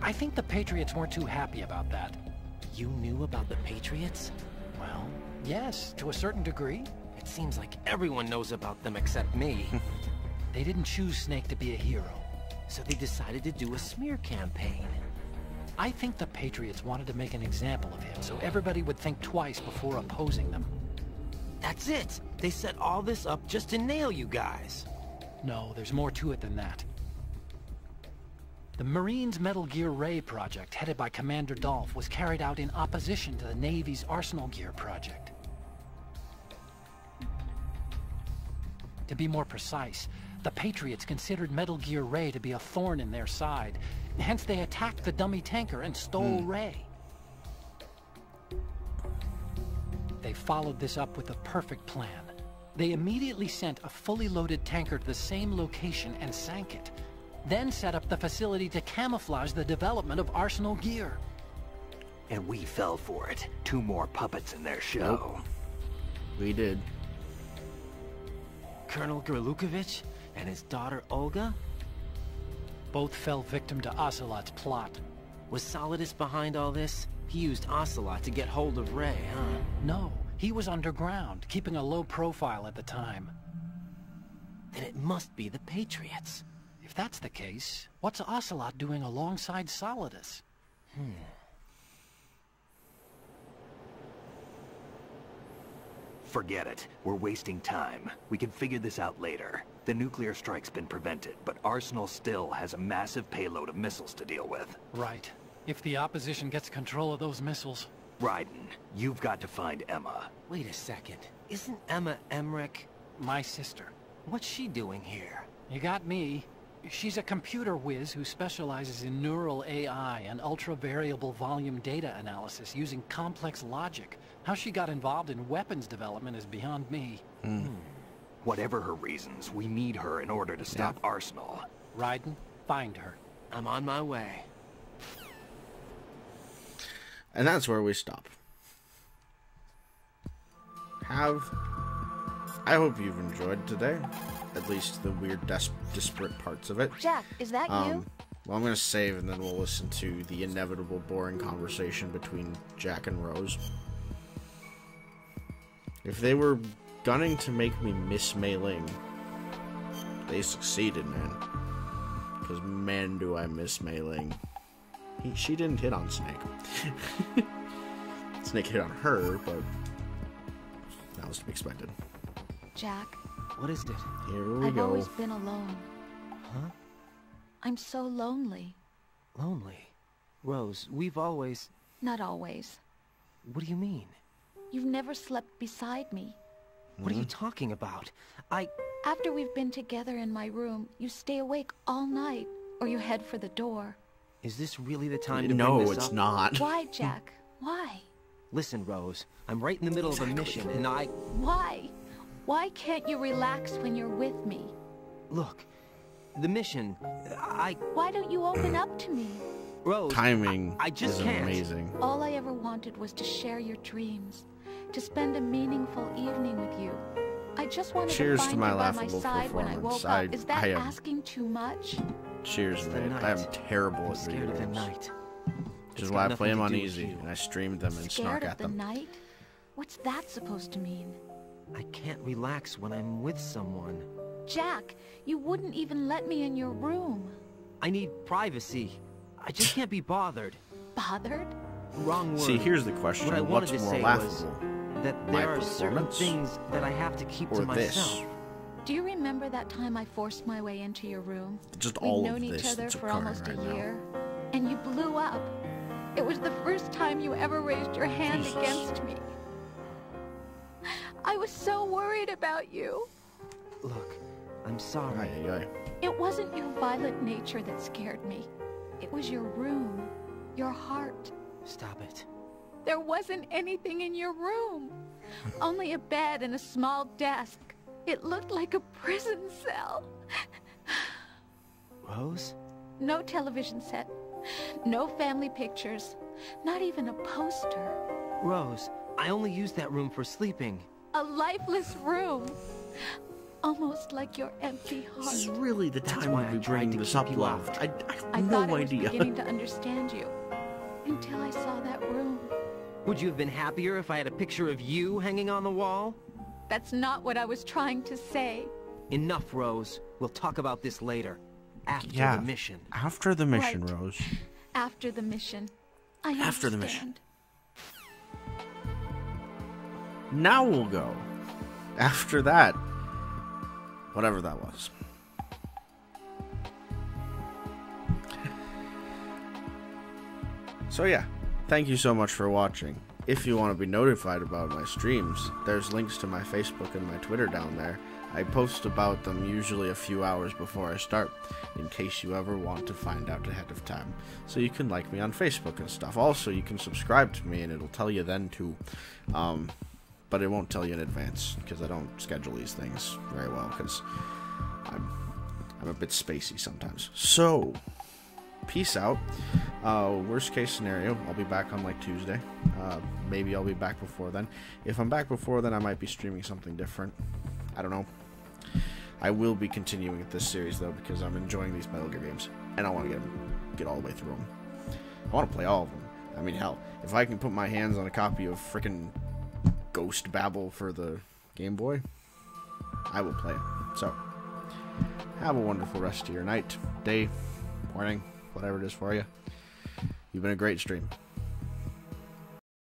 I think the Patriots weren't too happy about that. You knew about the Patriots? Well, yes, to a certain degree. It seems like everyone knows about them except me. They didn't choose Snake to be a hero. So they decided to do a smear campaign. I think the Patriots wanted to make an example of him, so everybody would think twice before opposing them. That's it! They set all this up just to nail you guys. No, there's more to it than that. The Marines' Metal Gear Ray project, headed by Commander Dolph, was carried out in opposition to the Navy's Arsenal Gear project. To be more precise, the Patriots considered Metal Gear Ray to be a thorn in their side. Hence, they attacked the dummy tanker and stole Ray. They followed this up with a perfect plan. They immediately sent a fully loaded tanker to the same location and sank it. Then set up the facility to camouflage the development of Arsenal Gear. And we fell for it. 2 more puppets in their show. Nope. We did. Colonel Gerlukovich and his daughter Olga? Both fell victim to Ocelot's plot. Was Solidus behind all this? He used Ocelot to get hold of Ray, huh? No, he was underground, keeping a low profile at the time. Then it must be the Patriots. If that's the case, what's Ocelot doing alongside Solidus? Forget it. We're wasting time. We can figure this out later. The nuclear strike's been prevented, but Arsenal still has a massive payload of missiles to deal with. Right. If the opposition gets control of those missiles... Raiden, you've got to find Emma. Wait a second. Isn't Emma Emmerich my sister? What's she doing here? You got me. She's a computer whiz who specializes in neural AI and ultra-variable volume data analysis using complex logic. How she got involved in weapons development is beyond me. Whatever her reasons, we need her in order to stop Arsenal. Raiden, find her. I'm on my way. And that's where we stop. I hope you've enjoyed today. At least the weird, disparate parts of it. Jack, is that you? Well, I'm going to save, and then we'll listen to the inevitable boring conversation between Jack and Rose. If they were gunning to make me miss Mei Ling, they succeeded, man. Because, man, do I miss Mei Ling. She didn't hit on Snake. Snake hit on her, but that was to be expected. Jack. What is it? Here we I've go. always been alone. Huh? I'm so lonely. Lonely? Rose, we've always... Not always. What do you mean? You've never slept beside me. What are you talking about? After we've been together in my room, you stay awake all night, or you head for the door. Is this really the time to bring No, this it's up? not. Why, Jack? Why? Listen, Rose, I'm right in the middle of a mission, and Why? Why can't you relax when you're with me? Look, The mission, Why don't you open up to me? Rose, timing I just is can't. amazing. All I ever wanted was to share your dreams, to spend a meaningful evening with you. I just wanted Cheers to find to my you by my laughable side when I performance. woke up. Is that asking too much? Cheers, mate. I am terrible at video of the games. night. Which is why I play them on easy, and I stream them and Scared snark of at the them. night? What's that supposed to mean? I can't relax when I'm with someone. Jack, you wouldn't even let me in your room. I need privacy. I just can't be bothered. Bothered? Wrong word. See, here's the question. What I What's wanted to more say laughable? was that My there are certain performance? things that I have to keep Or to myself. this? Do you remember that time I forced my way into your room? Just We'd all known of each this other that's for occurring almost right a now. year, and you blew up. It was the first time you ever raised your hand Jesus. against me. I was so worried about you. Look, I'm sorry. Aye, aye, aye. It wasn't your violent nature that scared me. It was your room, your heart. Stop it. There wasn't anything in your room. Only a bed and a small desk. It looked like a prison cell. Rose? No television set. No family pictures. Not even a poster. Rose, I only use that room for sleeping. A lifeless room. Almost like your empty heart. This is really the That's time why to I be tried bringing to this keep up, you love. out. I I have thought no I was idea. beginning to understand you. Until I saw that room. Would you have been happier if I had a picture of you hanging on the wall? That's not what I was trying to say. Enough, Rose. We'll talk about this later. After Yeah, the mission. after the mission, Right. Rose. After the mission. I After the understand. Now we'll go. After that. Whatever that was. So yeah, thank you so much for watching. If you want to be notified about my streams, there's links to my Facebook and my Twitter down there. I post about them usually a few hours before I start, in case you ever want to find out ahead of time. So you can like me on Facebook and stuff. Also, you can subscribe to me and it'll tell you then too. But it won't tell you in advance, because I don't schedule these things very well, because I'm a bit spacey sometimes. So, peace out. Worst case scenario, I'll be back on like Tuesday. Maybe I'll be back before then. If I'm back before then, I might be streaming something different. I don't know. I will be continuing with this series though, because I'm enjoying these Metal Gear games, and I want to get all the way through them. I want to play all of them. I mean, hell, if I can put my hands on a copy of frickin' Ghost Babel for the Game Boy, I will play it. So, have a wonderful rest of your night, day, morning, whatever it is for you. You've been a great stream.